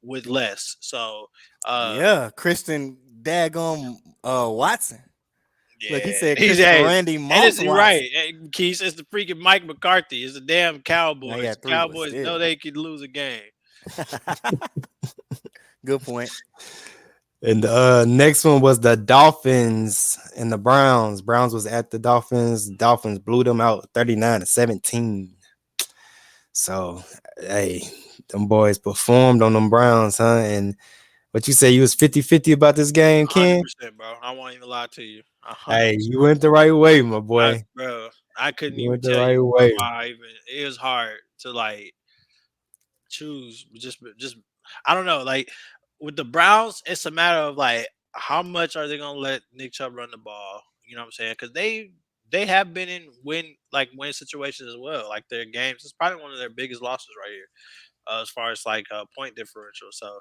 with less. So Yeah, Christian Daggum Watson. Look, he yeah, said he's Christian hey, Randy and Moss it's right. Watson. Keith, it's the freaking Mike McCarthy. It's the damn Now he Cowboys. had three, but Cowboys know still. they could lose a game. Good point. And the next one was the Dolphins and the Browns. Browns was at the Dolphins. Dolphins blew them out 39-17. So, hey, them boys performed on them Browns, huh? And what you say, you was 50-50 about this game, Ken? 100%, bro. I won't even lie to you. 100%. Hey, you went the right way, my boy. Bro, I couldn't You even went the tell right you way. why I even. It was hard to like choose. Just I don't know. Like with the Browns, it's a matter of like how much are they gonna let Nick Chubb run the ball? You know what I'm saying? Because they have been in win situations as well. Like their games, it's probably one of their biggest losses right here, as far as like point differential. So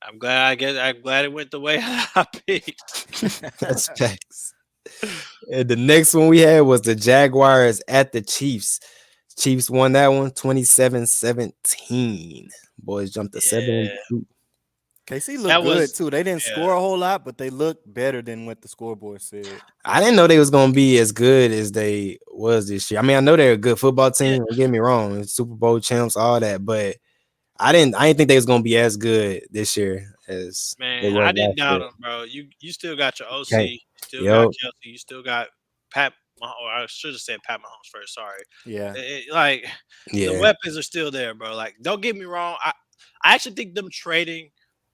I'm glad it went the way I picked. That's facts. And the next one we had was the Jaguars at the Chiefs. Chiefs won that one 27-17. Boys jumped to Yeah, 7-2. KC looked that good was too. They didn't yeah. score a whole lot, but they looked better than what the scoreboard said. I didn't know they was gonna be as good as they was this year. I mean, I know they're a good football team. Don't get me wrong, Super Bowl champs, all that, but I didn't think they was gonna be as good this year as they Man, was I didn't last doubt year. him, bro. You still got your OC, Okay. you still got Yep. Kelsey, you still got Pat. Or I should have said Pat Mahomes first. Sorry. Yeah. Like the Yeah. weapons are still there, bro. Like, don't get me wrong. I actually think them trading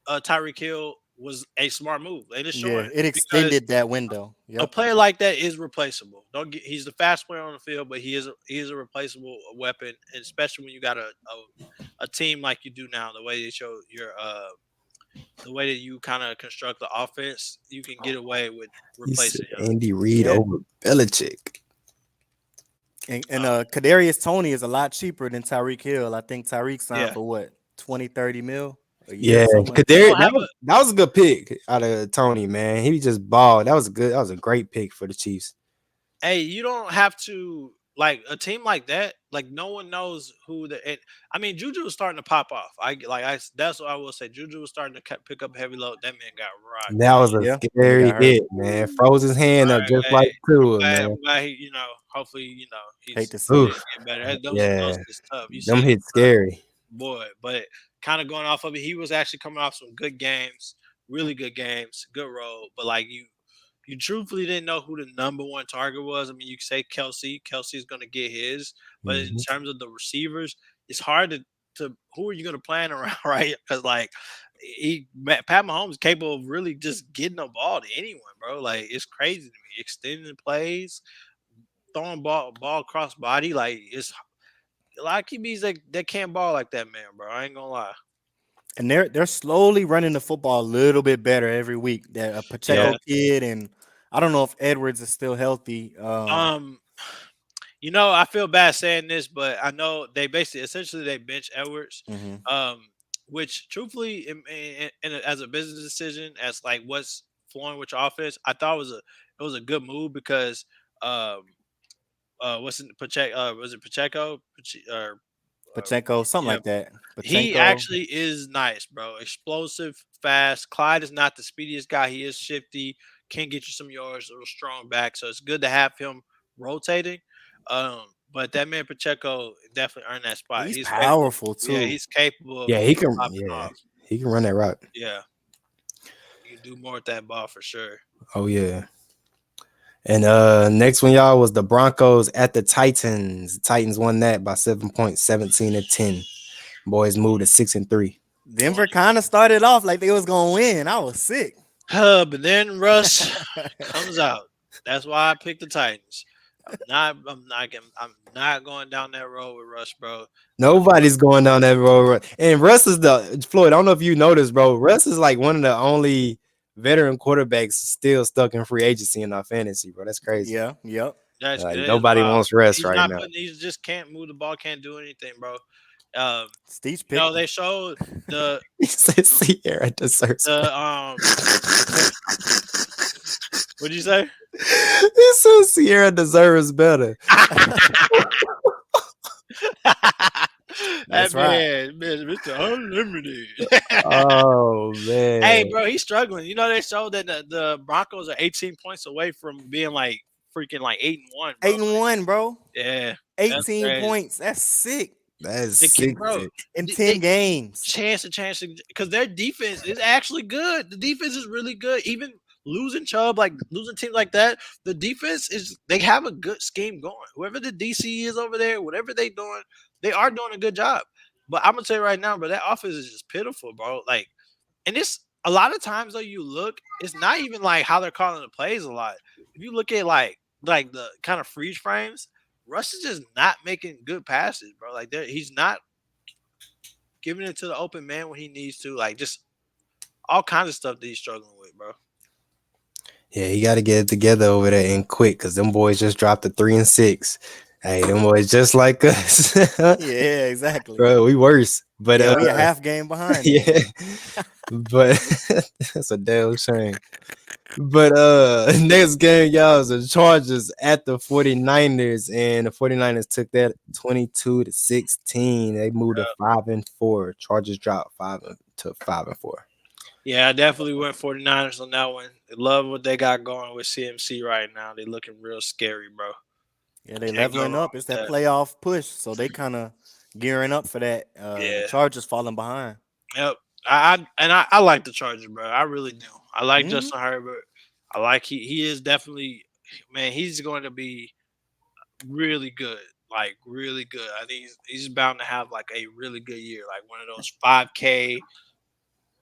Tyreek Hill was a smart move. They just showing Yeah, it because extended that window. a Yep. player like that is replaceable. Don't get he's the fast player on the field, but he is a replaceable weapon, and especially when you got a team like you do now, the way that your the way that you kind of construct the offense, you can get away with He said replacing him. Andy Reid Yeah. over Belichick. And Kadarius Toney is a lot cheaper than Tyreek Hill. I think Tyreek signed Yeah. for what 20, 30 mil a year, Yeah, something like that. Kadarius, Have that was a good pick out of Tony, man. He just balled. That was a great pick for the Chiefs. Hey, you don't have to like a team like that. Like no one knows who the. I mean, Juju was starting to pop off. That's what I will say. Juju was starting to pick up heavy load. That man got rocked, That was a Yeah, and he scary got hurt. hit, man. Froze his hand up bro. just like Hey, Tua, man. I'm glad he, hopefully, Hate he's to see it. Oof, getting better. Those yeah, is tough. You them see, hit scary. boy, but kind of going off of it, he was actually coming off some good games, really good games, good role. But like you truthfully didn't know who the number one target was. I mean, you could say Kelsey. Kelsey's going to get his, but in Mhm. terms of the receivers, it's hard to who are you going to plan around, right? Because like Pat Mahomes is capable of really just getting the ball to anyone, bro. Like it's crazy to me, extending plays, throwing ball across body. Like it's a lot of QBs that can't ball like that, man, bro. I ain't gonna lie. And they're slowly running the football a little bit better every week. That Yep. Pacheco kid, and I don't know if Edwards is still healthy. Um, I feel bad saying this, but I know they basically essentially they bench Edwards. Mhm. Um, which truthfully, as a business decision, as like what's flowing with your offense, I thought it was a good move because um what's in Pacheco was it Pacheco or Pacheco, something yeah, like that. he Pacheco. actually is nice, bro. Explosive, fast. Clyde is not the speediest guy. He is shifty, can get you some yards, a little strong back. So it's good to have him rotating. But that man Pacheco definitely earned that spot. He's He's capable. powerful Yeah, too. he's capable of Yeah, he can. popping Yeah, off. he can run that route. Yeah, you can do more with that ball for sure. Oh yeah. And next one, y'all, was the Broncos at the Titans. The Titans won that by 7 points, 17-10. Boys moved to 6-3. Denver kind of started off like they was gonna win. I was sick. But then Russ comes out. That's why I picked the Titans. I'm not going down that road with Russ, bro. Nobody's going down that road. And Russ is Floyd. I don't know if you noticed, bro. Russ is like one of the only veteran quarterbacks still stuck in free agency in our fantasy, bro. That's crazy. Yeah, yep. That Like is nobody wild. wants Russ He's right not now. putting. He just can't move the ball. Can't do anything, bro. Steve picked They showed the He said Sierra deserves. the What'd you say? He said Sierra deserves better. That's right. man, Mr. Unlimited. Oh man. Hey, bro, he's struggling. They showed that the Broncos are 18 points away from being like freaking like 8-1. 8-1, bro. Yeah, 18 crazy. points. That's sick. That's They sick. bro. In 10 They- games. chance because their defense is actually good. The defense is really good. Even losing Chubb, like losing teams like that, the defense they have a good scheme going. Whoever the DC is over there, whatever they doing, they are doing a good job. But I'm gonna tell you right now, bro, that offense is just pitiful, bro. Like, and it's a lot of times though you look, it's not even like how they're calling the plays a lot. If you look at like the kind of freeze frames, Russ is just not making good passes, bro. Like he's not giving it to the open man when he needs to, like just all kinds of stuff that he's struggling with, bro. Yeah, he got to get it together over there and quick because them boys just dropped to 3-6. Hey, them boys just like us. Yeah, exactly. Bro, we worse. But Yeah, we a half game behind. yeah, but that's a damn shame. But next game, y'all, is the Chargers at the 49ers, and the 49ers took that 22-16. They moved to 5-4. Chargers dropped 5-4. Yeah, I definitely went 49ers on that one. I love what they got going with CMC right now. They looking real scary, bro. Yeah, they Can't leveling go wrong up. It's with that playoff push, so they kind of gearing up for that. Yeah. Chargers falling behind. Yep. I like the Chargers, bro. I really do. I like Mhm. Justin Herbert. I like he is definitely, man, he's going to be really good. like really good. I think he's bound to have like a really good year, like one of those 5K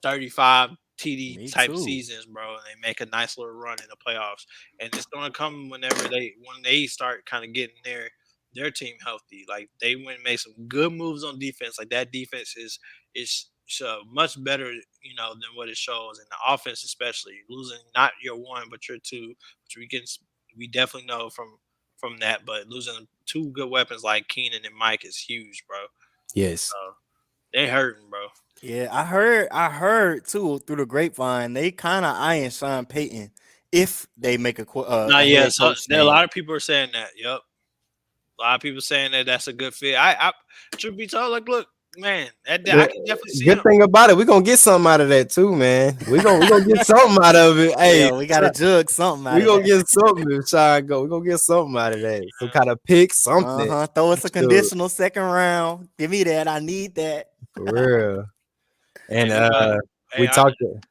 35 TD Me type too. seasons, bro, and they make a nice little run in the playoffs. And it's gonna come whenever they start kind of getting their team healthy. Like they went and made some good moves on defense. Like that defense is much better, than what it shows. And the offense, especially losing not your one but your two, which we definitely know from that. But losing two good weapons like Keenan and Mike is huge, bro. Yes. So they hurting, bro. Yeah, I heard too through the grapevine they kind of eyeing Sean Payton if they make No, a yeah. head So coach there a change. lot of people are saying that. Yep, a lot of people saying that that's a good fit. I truth be told, like, look, man, I The can definitely see good him. thing about it, we're gonna get something out of that too, man. We gonna get something out of it. Hey, Yeah, we got to jug something out we of gonna that. get something if Sean go. We gonna get something out of that. Some kind of pick, something. Throw us a Sure, conditional second round. Give me that. I need that. for real. And Anybody? Hey,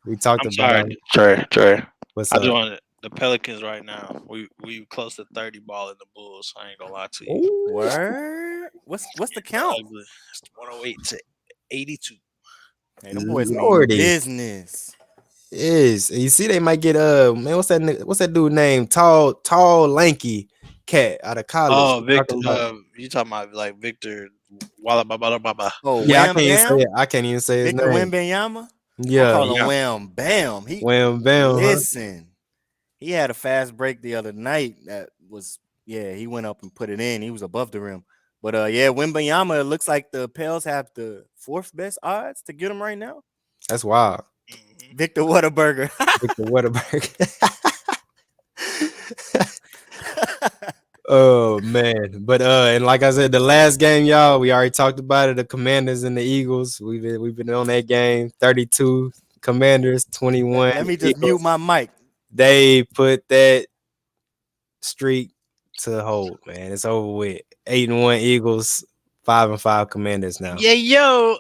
we talked I'm sorry, about Trey. what's I just up. wanted the Pelicans right now. We close to 30 ball in the Bulls. I ain't gonna lie to you. Ooh, Word. What's the Bro, count? ugly. It's 108 to 82. Hey, them boys mean Lordy. business. Is you see they might get man, what's that dude name? Tall, lanky cat out of college. Oh, We Victor, talking about you talking about like Victor Walla Baba Baba. Oh, yeah, Wham I can't even say his Victor name. Wembanyama. I Yeah, call him Yeah. Wham Bam. He wham bam, huh? listen. He had a fast break the other night that was he went up and put it in. He was above the rim. But Wembanyama, it looks like the Pels have the fourth best odds to get him right now. That's wild. Mhm. Victor Whataburger. Victor Wetterberg. Oh man, but and like I said, the last game, y'all, we already talked about it. The Commanders and the Eagles. We've been on that game. 32 Commanders, let, 21 let me just mute Eagles. my mic. They put that streak to hold, man. It's over with. 8-1 Eagles, 5-5 Commanders now. Yeah, yo.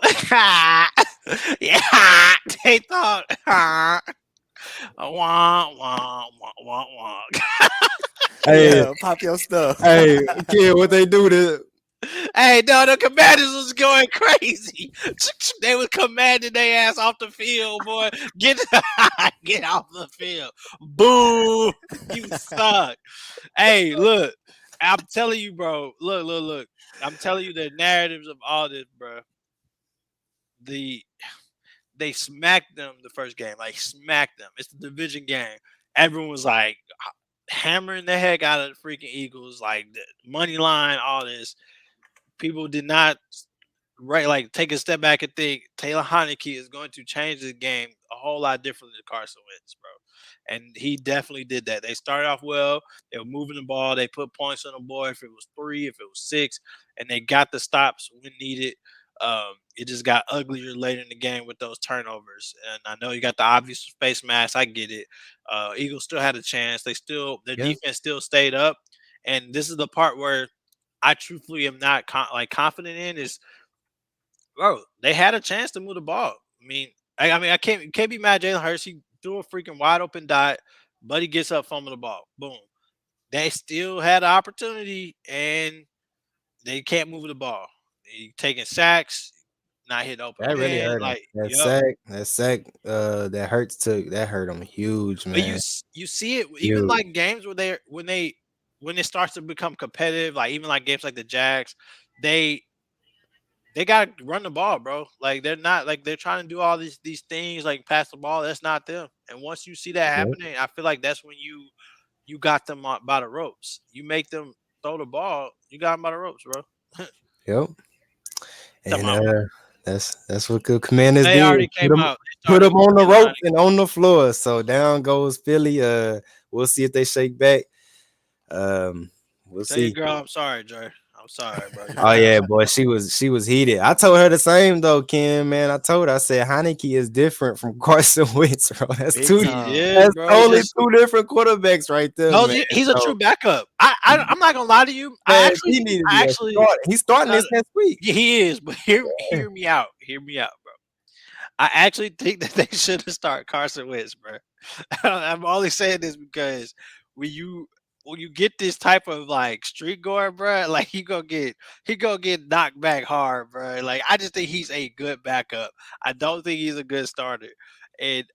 Yeah, they thought. Wah, wah, wah, wah, wah. Hey, Yeah, pop your stuff. hey, kid, what they do to Hey, no, the Commanders was going crazy. They was commanding their ass off the field, boy. Get get off the field. Boo! You suck. Hey, look. I'm telling you, bro. Look. I'm telling you the narratives of all this, bro. They smacked them the first game, like smacked them. It's the division game. Everyone was like hammering the heck out of the freaking Eagles, like the money line, all this. People did not like take a step back and think Taylor Heineke is going to change the game a whole lot different than Carson Wentz, bro. And he definitely did that. They started off well. They were moving the ball. They put points on the board if it was 3, if it was 6, and they got the stops when needed. It just got uglier later in the game with those turnovers. And I know you got the obvious face mask. I get it. Eagles still had a chance. Their yeah, defense still stayed up. And this is the part where I truthfully am not confident in is, bro, they had a chance to move the ball. I mean, I can't be mad at Jalen Hurts. He threw a freaking wide open dot. Buddy gets up, fumble the ball. Boom. They still had an opportunity, and they can't move the ball. They taking sacks, not hitting open that really man. hurt him. Like, That yep. sack, that hurt him huge, But man. you see it even Huge. like games where when it starts to become competitive, like even like games like the Jags, they got to run the ball, bro. Like they're not like they're trying to do all these things like pass the ball. That's not them. And once you see that Yep. happening, I feel like that's when you got them by the ropes. You make them throw the ball, you got them by the ropes, bro. Yep. Come And on. that's what the Commanders They did. already came out. They Put started them on the Carolina. ropes and on the floor. So down goes Philly. We'll see if they shake back. We'll Tell your see. girl I'm sorry, Dre. I'm sorry, bro. Oh yeah, boy, she was heated. I told her the same though, Ken. Man, I told her I said Heineke is different from Carson Wentz, bro. That's Big two. He time. is, That's bro. totally two different quarterbacks right there, No, man. he's a So, true backup. I'm not gonna lie to you. man, he need to I be a actually, start. He's starting no, this next week. yeah, he is. But hear me out. Hear me out, bro. I actually think that they should have started Carson Wentz, bro. I'm only saying this because when when you get this type of like street guard, bro, like he gonna get knocked back hard, bro. Like I just think he's a good backup. I don't think he's a good starter, and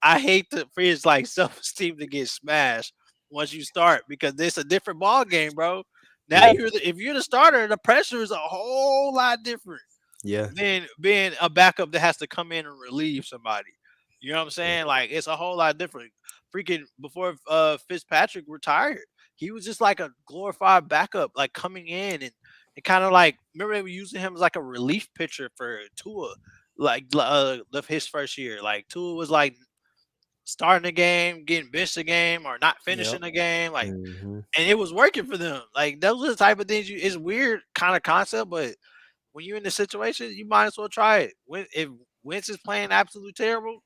I hate for his like self esteem to get smashed once you start because it's a different ball game, bro. Now Yeah, if you're the starter, the pressure is a whole lot different yeah, than being a backup that has to come in and relieve somebody. You know what I'm yeah, saying? Like it's a whole lot different. Freaking before Fitzpatrick retired, he was just like a glorified backup, like coming in and kind of like remember they were using him as like a relief pitcher for Tua, like his first year. Like Tua was like starting a game, getting benched a game, or not Yep. finishing a game, like, hmm and it was working for them. Like those are the type of things you. It's weird kind of concept, but when you're in this situation, you might as well try it. When if Wentz is playing absolutely terrible,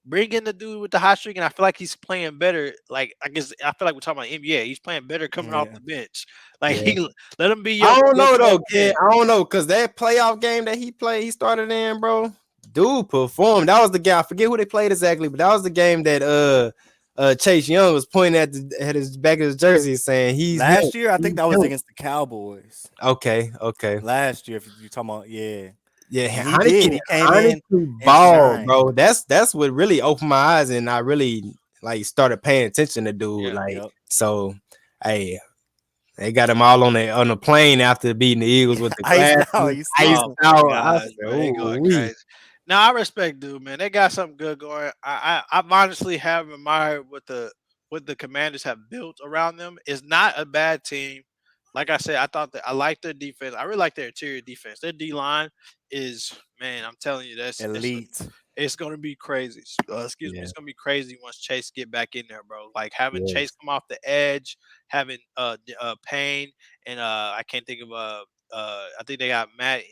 bring in the dude with the hot streak, and I feel like he's playing better. Like I guess I feel like we're talking about NBA. He's playing better coming off Yeah. the bench. Like yeah. he let him be I your don't your know best though, kid. man. I don't know because that playoff game that he played, he started in, bro. Dude performed. That was the game. I forget who they played exactly, but that was the game that Chase Young was pointing at his back of his jersey saying he's him. Last year, I think He's that was him. against the Cowboys. Okay, okay. Last year, if you're talking about, yeah. Yeah, And he did. He came in Heineke and ball, shined. bro. That's what really opened my eyes, and I really like started paying attention to dude. Yeah. Like, Yep. so, hey, they got him all on the plane after beating the Eagles with the Iced glasses, out. You see iced him? Oh my out. I gosh, said, bro, they "Ooh, going we." crazy. Now I respect dude, man. They got something good going. I honestly have admired what the Commanders have built around them. It's not a bad team. Like I said, I thought that I like their defense. I really like their interior defense. Their D line is man. I'm telling you, Elite. it's gonna be crazy. Excuse me, Yeah, it's gonna be crazy once Chase get back in there, bro. Like having yeah. Chase come off the edge, having Payne and I can't think of I think they got Matt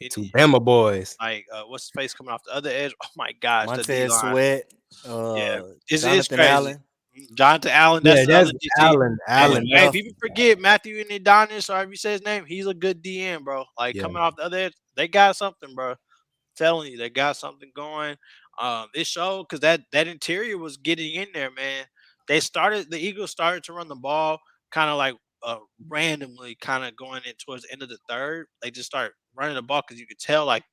in Two Bama boys. like what's his face coming off the other edge. Oh my gosh, the D Montez line. Sweat. Yeah, it's Jonathan crazy. Allen. Jonathan Allen, that's Yeah, the that's other DC. Allen. And Oh, Allen. hey, That's enough. people forget Matthew and Adonis, or however you say his name. He's a good DN, bro. Like yeah, coming off the other edge, they got something, bro. Telling you, they got something going. It showed because that interior was getting in there, man. The Eagles started to run the ball kind of like randomly, kind of going in towards the end of the third. They just started running the ball because you could tell like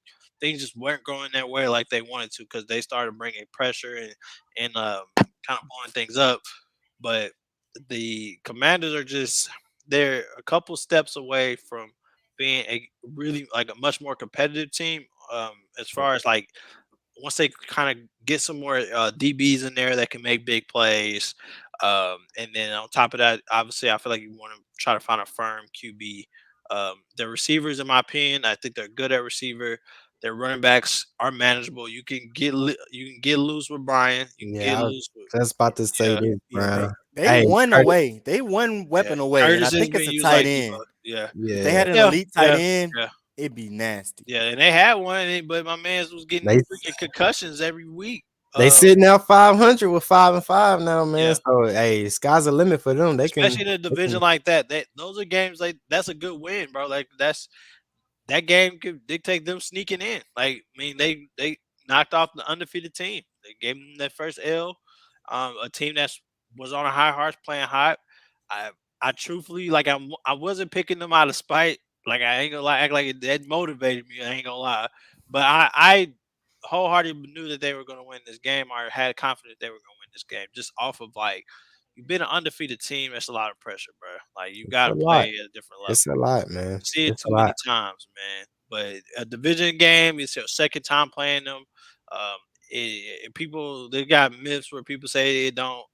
things just weren't going that way like they wanted to because they started bringing pressure and kind of blowing things up. But the Commanders are just they're a couple steps away from being a really like a much more competitive team. As far as like once they kind of get some more DBs in there that can make big plays, and then on top of that, obviously, I feel like you want to try to find a firm QB. The receivers, in my opinion, I think they're good at receiver. Their running backs are manageable. You can get loose with Brian. You can get yeah. I was loose with just about to say yeah, this, Yeah, bro. they Hey, won Curtis, away. They won yeah. weapon away, and I Curtis is think it's being a used tight like end. Debo. Yeah, If they yeah, had an yeah, elite tight yeah, end, yeah. it'd be nasty. Yeah, and they had one, but my man's was getting they freaking concussions every week. they sitting out 500 with 5-5 now, man. Yeah, So hey, sky's the limit for them. especially in a division like that. Those are games like that's a good win, bro. Like that game could dictate them sneaking in. Like I mean, they knocked off the undefeated team. They gave them that first L. A team that was on a high horse playing hot. I I truthfully like I wasn't picking them out of spite. Like I ain't gonna lie, act like that motivated me. I ain't gonna lie, but I wholeheartedly knew that they were gonna win this game. Or had confidence they were gonna win this game just off of like you've been an undefeated team. That's a lot of pressure, bro. Like you It's got a to lot. play at a different level. It's a lot, man. See it It's a too many lot. times, man. But a division game, it's your second time playing them. Um, people they got myths where people say it don't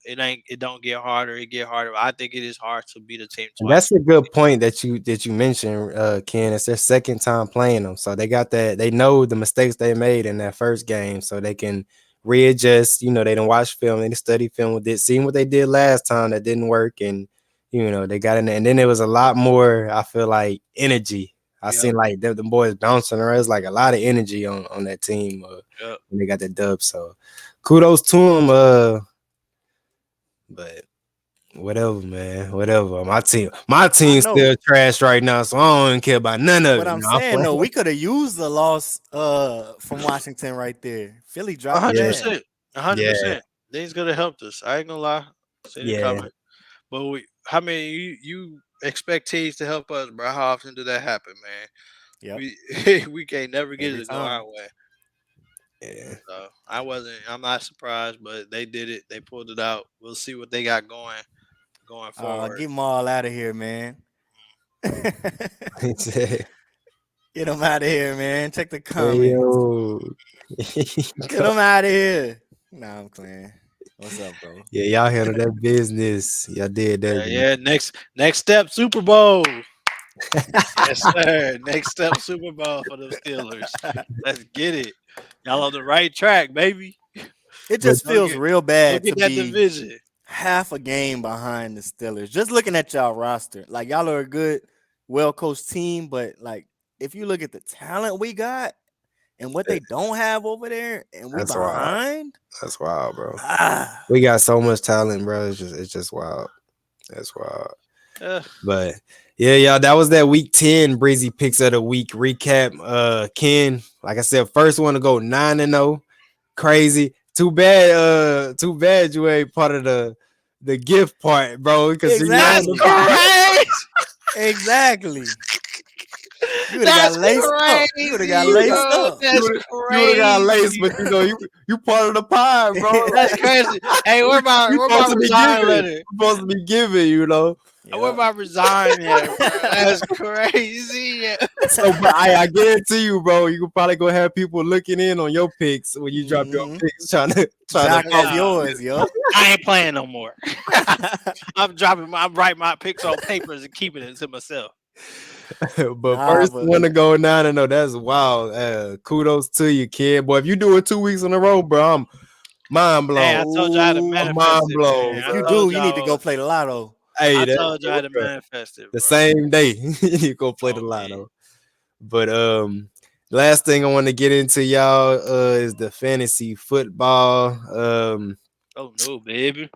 get harder, it get harder. I think it is hard to beat a team And twice. that's a good point that you mentioned, Ken. It's their second time playing them, so they got that. They know the mistakes they made in that first game, so they can readjust. You know, they didn't watch film, they didn't study film, did seeing what they did last time that didn't work, and you know they got in there. And then there was a lot more. I feel like energy. I Yep, seen like the boys bouncing around. It's like a lot of energy on that team yep. when they got the dub. So kudos to them. But whatever, man. Whatever. My I team's know, still trash right now, so I don't even care about none of but it. I'm No, I'm saying playing. though, we could have used the loss from Washington right there. Philly A dropped the hundred Yeah, bag. percent, a hundred yeah, percent. Things gonna help us. I ain't gonna lie. Seen it yeah. coming. But how many you expect teams to help us, bro? How often do that happen, man? Yep. We we can't never get it Every to go our time. way. Yeah. So I'm not surprised, but they did it. They pulled it out. We'll see what they got going forward. Get them all out of here, man. He Get them out of here, man. Check the hey comments. yo. Get them out of here. Nah, I'm playing. What's up, bro? Yeah, y'all handle that business. Y'all did Yeah, that. yeah. Next step, Super Bowl. Yes, sir. Next step, Super Bowl for the Steelers. Let's get it. Y'all on the right track, baby. It But just Go feels get real go bad to get that be division. half a game behind the Steelers. Just looking at y'all roster, like y'all are a good, well coached team, but like if you look at the talent we got and what they don't have over there, and we that's wild. behind, That's wild, bro. ah, We got so much talent, bro. It's just wild. That's wild. Uh, But yeah, y'all, that was that week 10 Breezy picks of the week recap. Ken, like I said, first one to go 9-0. Crazy. Too bad you ain't part of the gift part, bro. Because you that's exactly, know crazy. exactly. You would have got That's laced up. You would have got crazy, laced bro. up. That's you would have got laced, crazy. but you part of the pie, bro. That's crazy. Hey, where my You where supposed my to be resign giving. letter? You supposed to be giving. Where Yeah. my resign at, bro? That's crazy. Yeah. So, but I guarantee you, bro, you could probably go have people looking in on your picks when you drop your hmm picks, trying to Jock off Nah, yours, yo. I ain't playing no more. I'm writing my picks on papers and keeping it to myself. But Nah, first but one to go 9-0, that's wild. Kudos to you, kid. Boy, if you do it 2 weeks in a row, bro, I'm mind Hey, blown. I told you I had to I'm manifest mind it, blown, man. if I you bro. do, told you need to go y'all. play the lotto. Hey, I that's told you I had to bro. manifest it, The bro. same day you go play the On me. lotto. But last thing I want to get into, y'all, is the fantasy football. Oh no, baby.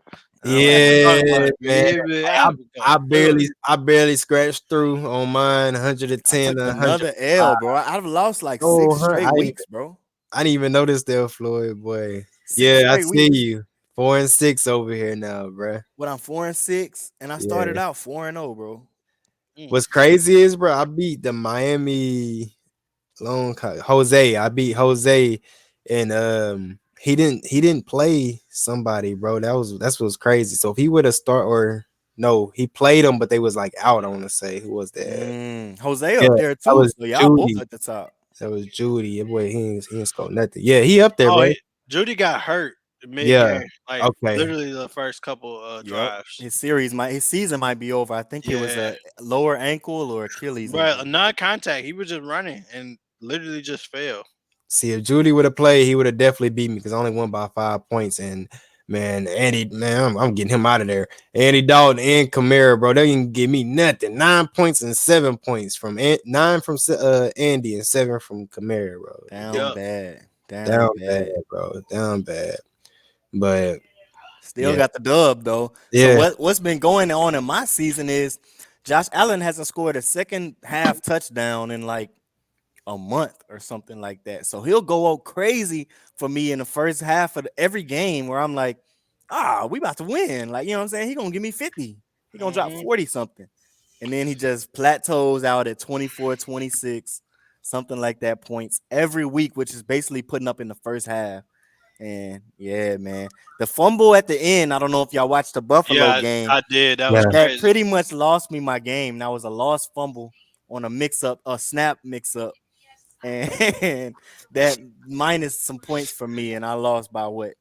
I don't want to Yeah, talk about it, man. baby. I, I'm I going through. barely scratched through on mine, I 110, took another 105. L, bro. I've lost like Oh, six huh, straight weeks, bro. I didn't even notice there, Floyd, boy. Six Yeah, I straight see weeks. you. 4-6 over here now, bruh. But I'm 4-6, and I started Yeah. out 4-0, bro. Mm. What's crazy is, bro, I beat the Miami Jose. I beat Jose, and he didn't play somebody, bro. That's what's crazy. So if he would have start or no, he played them, but they was like out. I want to say who was that? Jose Yeah, up there that too. was So y'all both Judy. at the top. That was Judy. Yeah, boy, he ain't scored nothing. Yeah, he up there, Oh, bro. Judy got hurt mid Yeah. game, like Okay. literally the first couple Yep. drives. His season might be over. I think it was Yeah, a lower ankle or Achilles bro, injury. non-contact. He was just running and literally just fell. See, if Judy would have played, he would have definitely beat me because I only won by 5 points. And man, Andy, man, I'm getting him out of there. Andy Dalton and Kamara, bro, they didn't give me nothing. 9 points and 7 points from 9 from Andy and 7 from Kamara, bro. Down Yep. bad. Down Down bad, bad. bro. Down bad. But Still yeah, got the dub though. So yeah. what's been going on in my season is Josh Allen hasn't scored a second half touchdown in like a month or something like that. So he'll go out crazy for me in the first half of every game where I'm like, we about to win. Like, you know what I'm saying? He gonna give me 50. He gonna drop Hmm. 40 something. And then he just plateaus out at 24, 26, something like that points every week, which is basically putting up in the first half. And yeah, man. The fumble at the end, I don't know if y'all watched the Buffalo Yeah, game. I did. That was Yeah. That crazy. pretty much lost me my game. That was a lost fumble on a mix-up, a snap mix-up. And that minus some points for me, and I lost by what?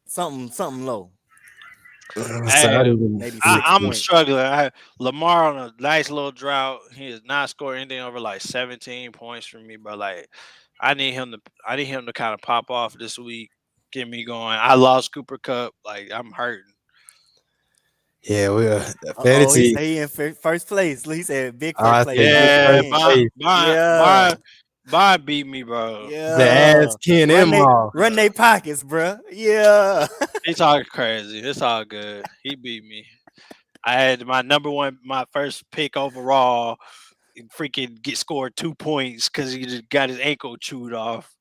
Something low. So I Hey, didn't Maybe see 6 I'm it. points. struggling. Lamar on a nice little drought. He has not scored anything over like 17 points from me, bro. Like, I need him to kind of pop off this week, get me going. I lost Cooper Cup. Like, I'm hurting. Yeah, we He fantasy. said he in first place. He said big first I place. say He big got Yeah, first 10. place. Yeah. Bond beat me, bro. The ass Yeah. Ken M Hall. Run they pockets, bruh. Yeah. He's talking crazy. It's all good. He beat me. I had my first pick overall. Freaking get scored 2 points because he just got his ankle chewed off.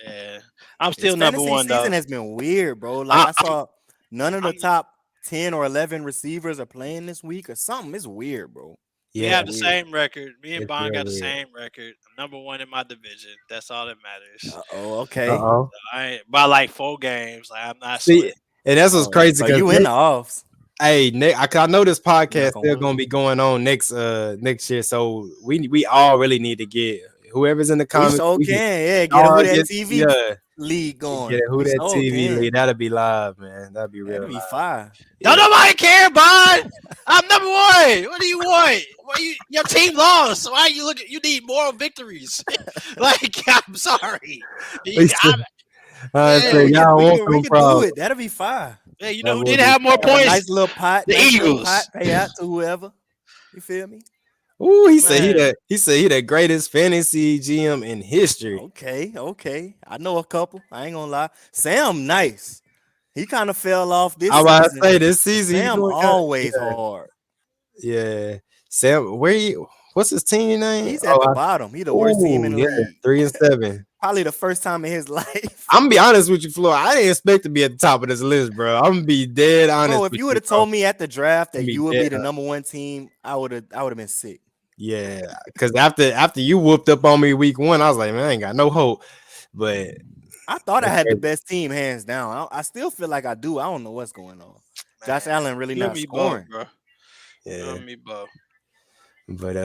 Yeah, I'm This still number fantasy one though. season has been weird, bro. Like I, I saw none of the I'm top 10 or 11 receivers are playing this week or something. It's weird, bro. We Yeah, have the Weird. same record. Me and it's Bond real got the weird. same record. I'm number one in my division. That's all that matters. Oh, Uh okay. oh. I ain't by like 4 games. Like, I'm not See, sweating. and that's what's Oh, crazy so because you in the offs. hey, Nick, I know this podcast Knock on still wood. gonna be going on next year, so we all really need to get whoever's in the We comments. sure We get can. Yeah, get a Who all That get TV yeah, league get going. a who We that sure TV can. lead. That'll be live, man. That'll be real That'd be live. fire. Don't Yeah, nobody care, Bond. I'm number one. What do you want? Your team lost. Why you looking? You need moral victories. Like, I'm sorry. we said, I Yeah, say Yeah, y'all want we some can do problems. it. That'll be fire. yeah. You That know who would did be. have more Have a points? The nice little pot Eagles. pay out to whoever. You feel me? Ooh, Man, he said he the greatest fantasy GM in history. Okay. I know a couple. I ain't gonna lie. Sam nice. He kind of fell off this I was about to season. say this season he Sam doing kind of always hard. yeah. Sam, where you? What's his team name? He's at the bottom. He the worst team in the Yeah, league. 3-7. Probably the first time in his life. I'm gonna be honest with you, Floyd. I didn't expect to be at the top of this list, bro. I'm gonna be dead honest Bro, if with you would you, have bro. told me at the draft I'm that gonna be you would dead. be the number one team, I would have been sick. Yeah, because after you whooped up on me week 1, I was like, man, I ain't got no hope. But I thought I that's had the crazy. best team hands down. I still feel like I do. I don't know what's going on. Josh man. Allen really You and not me both, scoring. bro. You Yeah. and me both. But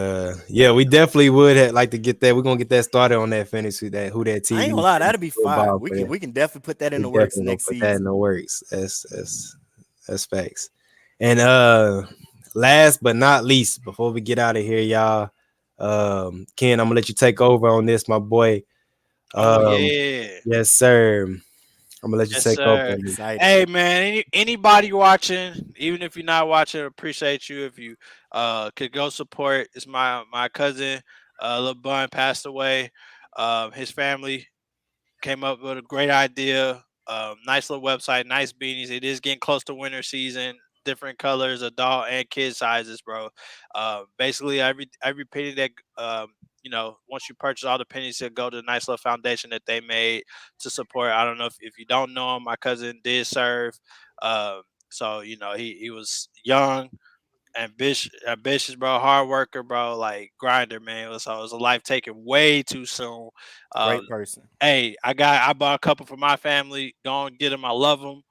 yeah, we definitely would have like to get that. We're gonna get that started on that fantasy, that who that I ain't TV. gonna lie, that'd be fire. Football player. We can definitely put that in We the works definitely gonna next put that in season. the works. That's facts. And last but not least, before we get out of here, y'all, Ken, I'm gonna let you take over on this, my boy. Oh Um, yeah. yes, sir. I'm gonna let you Yes, take over sir. on this. Excited. Hey man, anybody watching, even if you're not watching, appreciate you. If you could go support. It's my cousin, little Bun passed away. His family came up with a great idea. Nice little website, nice beanies. It is getting close to winter season. Different colors, adult and kid sizes, bro. Basically, every penny that once you purchase all the pennies, to go to the nice little foundation that they made to support. I don't know if you don't know him. My cousin did serve. So he was young, ambitious, bro, hard worker, bro, like grinder, man. So it was a life taken way too soon. Uh, Great person. Hey, I bought a couple for my family. Go and get them. I love them.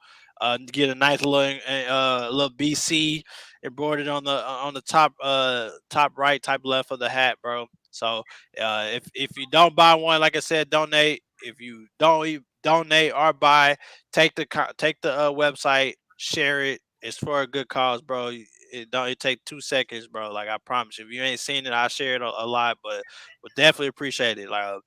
Get a nice little BC embroidered on the top right, top left of the hat, bro. So if you don't buy one, like I said, donate. If you donate or buy, take the website, share it. It's for a good cause, bro. It take 2 seconds, bro. Like I promise you, if you ain't seen it, I share it a lot, but would definitely appreciate it. Like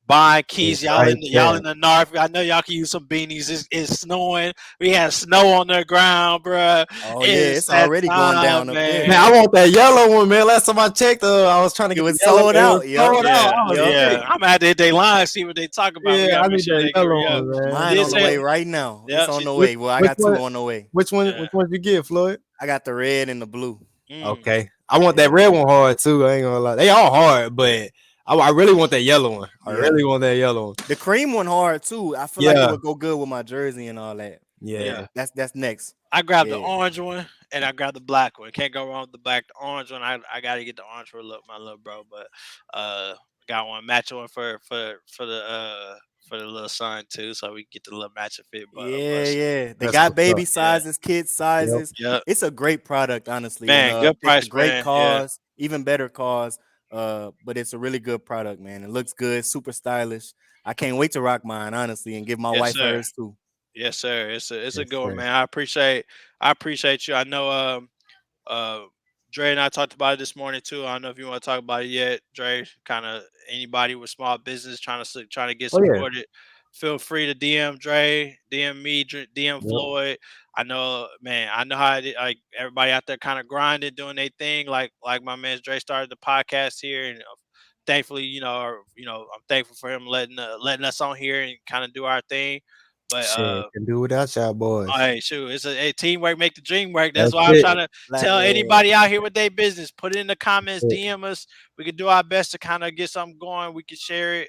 buying keys, It's right y'all there. in the north. I know y'all can use some beanies. It's snowing. We had snow on the ground, bro. Oh yeah, It's it's that already going time, down up Man, there. I man. want that yellow one, man. Last time I checked, I was trying to It get the was yellow. sold It was out. Yep. sold out. Yeah, I was Yep. sick. yeah. I'm at they line, see what they talk about. We Yeah, gotta I make need sure that they yellow hurry up. one, man. Mine Did on the say, way right now. It's yeah, on she, the Which way. Well, I which got two one? on the way. Which one? yeah. Which one you get, Floyd? I got the red and the blue. Mm. Okay, I want that Yeah. red one hard too. I ain't gonna lie, they all hard, but I really want that yellow one. I Yeah. really want that yellow one. The cream one hard too. I feel like it Yeah, would go good with my jersey and all that. But yeah. Yeah. that's next. I grabbed the Yeah. orange one and I grabbed the black one. Can't go wrong with the black. The orange one, I gotta get the orange for my little bro. But got one matching one for the little son too, so we get the little matching fit. Yeah, But yeah. They That's got what's up. baby yeah, sizes, kid Yep. sizes. yeah, It's a great product, honestly, and man, good it's a price, great man. Yeah, cause, even better cause. But it's a really good product, man. It looks good, super stylish. I can't wait to rock mine, honestly, and give my yes wife sir, hers too. yes sir. It's a Yes, good one, sir. man. I appreciate you. I know Uh, Dre and I talked about it this morning too. I don't know if you want to talk about it yet, Dre. Kind of anybody with small business trying to get Oh yeah. supported. Feel free to DM Dre, DM me, DM Yep. Floyd. I know, man. I know how like everybody out there kind of grinding, doing their thing. Like my man Dre started the podcast here, and thankfully, I'm thankful for him letting us on here and kind of do our thing. But Shit, can do without y'all oh, boys. hey, shoot, it's a teamwork make the dream work. That's That's why I'm it. trying to Like, tell yeah, anybody out here with their business. Put it in the That's comments, it. DM us. We can do our best to kind of get something going. We can share it.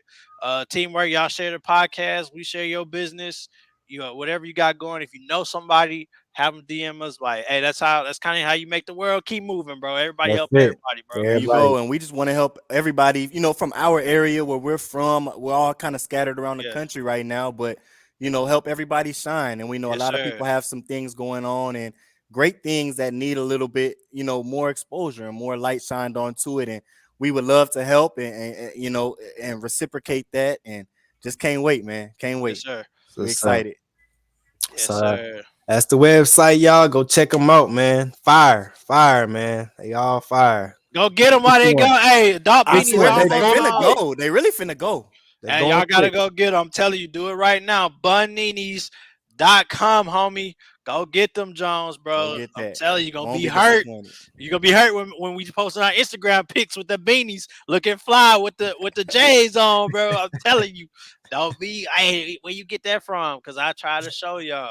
Teamwork, y'all share the podcast. We share your business. Whatever you got going. If you know somebody, have them DM us. Like, hey, that's kind of how you make the world keep moving, bro. Everybody That's help it. everybody, bro. There you go. And we just want to help everybody, from our area where we're from. We're all kind of scattered around the country right now, but, help everybody shine. And we know a lot of people have some things going on and great things that need a little bit, more exposure and more light shined onto it. And we would love to help and reciprocate that. And just can't wait, man. Can't wait. Yes, sir. We're excited. Yes, So, sir. that's the website, y'all. Go check them out, man. Fire, man. They all fire. Go get them while they go. Hey, Dog I Beanies swear almost they going finna out. go. They really finna go. Hey, y'all gotta go get them. I'm telling you, do it right now. Bunninis.com, homie. Go get them Jones, bro. I'm telling you, you're gonna be hurt. You're gonna be hurt when we posting our Instagram pics with the beanies looking fly with the J's on, bro. I'm telling you, don't be. Hey, where you get that from? Because I try to show y'all.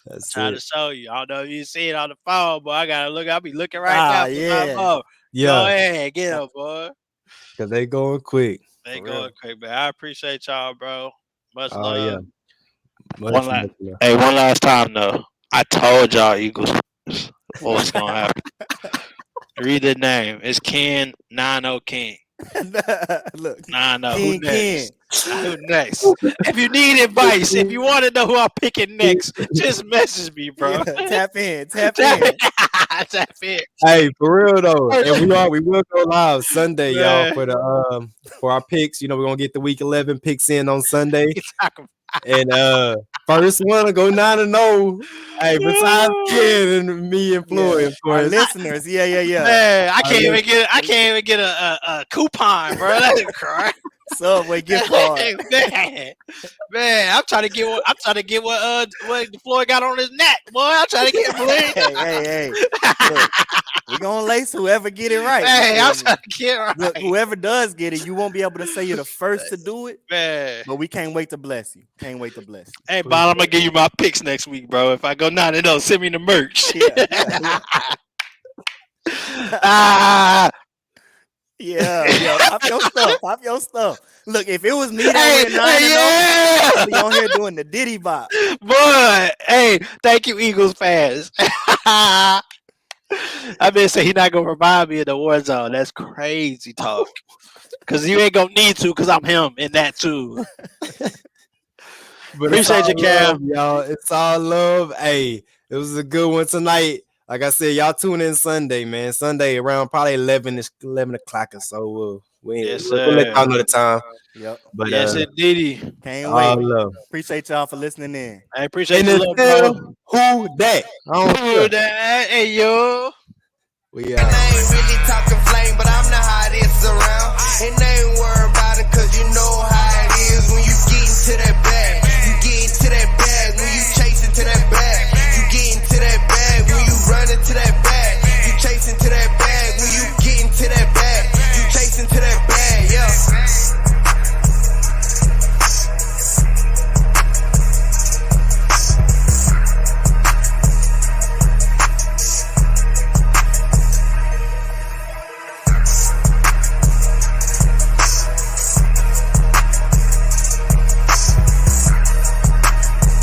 To show you. I don't know if you see it on the phone, but I gotta look. I'll be looking right now. Yeah. Go ahead, get them, boy. Cause they going quick. They going quick, man. I appreciate y'all, bro. Much love. Yeah. One last time though. I told y'all Eagles what's gonna happen. Read the name. It's Ken 90 King. Look, 90. Who next? Who next? If you need advice, if you want to know who I'm picking next, just message me, bro. Yeah, tap in. Tap in. Hey, for real though, and we will go live Sunday, y'all, for our picks. We're gonna get the week 11 picks in on Sunday, and first one to go 9-0. Hey, besides Ken and me and Floyd, of course. Our listeners, yeah. Man, I can't even get a coupon, bro. Let him cry. Subway gift card. Man, I'm trying to get what Floyd got on his neck, boy. I'm trying to get Floyd. Hey. Look, we're gonna lace whoever get it right. Hey, I'm trying to get it right. Look, whoever does get it, you won't be able to say you're the first to do it. Man. But we can't wait to bless you. Hey, Bob, I'm gonna give you my picks next week, bro. If I go 9-0, send me the merch. Yeah. Pop your stuff. Look, if it was me that went 9-0, I'd be on here doing the Diddy bop. Boy, hey, thank you, Eagles fans. I've been saying he's not gonna revive me in the war zone. That's crazy talk. Cause you ain't gonna need to, cause I'm him in that too. But appreciate you, Cam. Y'all. It's all love. Hey, it was a good one tonight. Like I said, y'all tune in Sunday, man. Sunday around probably 11 o'clock or so. We'll let y'all know the time. Yep. But yes, indeed. Can't wait. Love. Appreciate y'all for listening in. I appreciate you, bro. Who that? Who that? Hey, yo. We And I ain't really talking flame, but I'm the hottest around. And they ain't worried about it, cause you know how it is when you get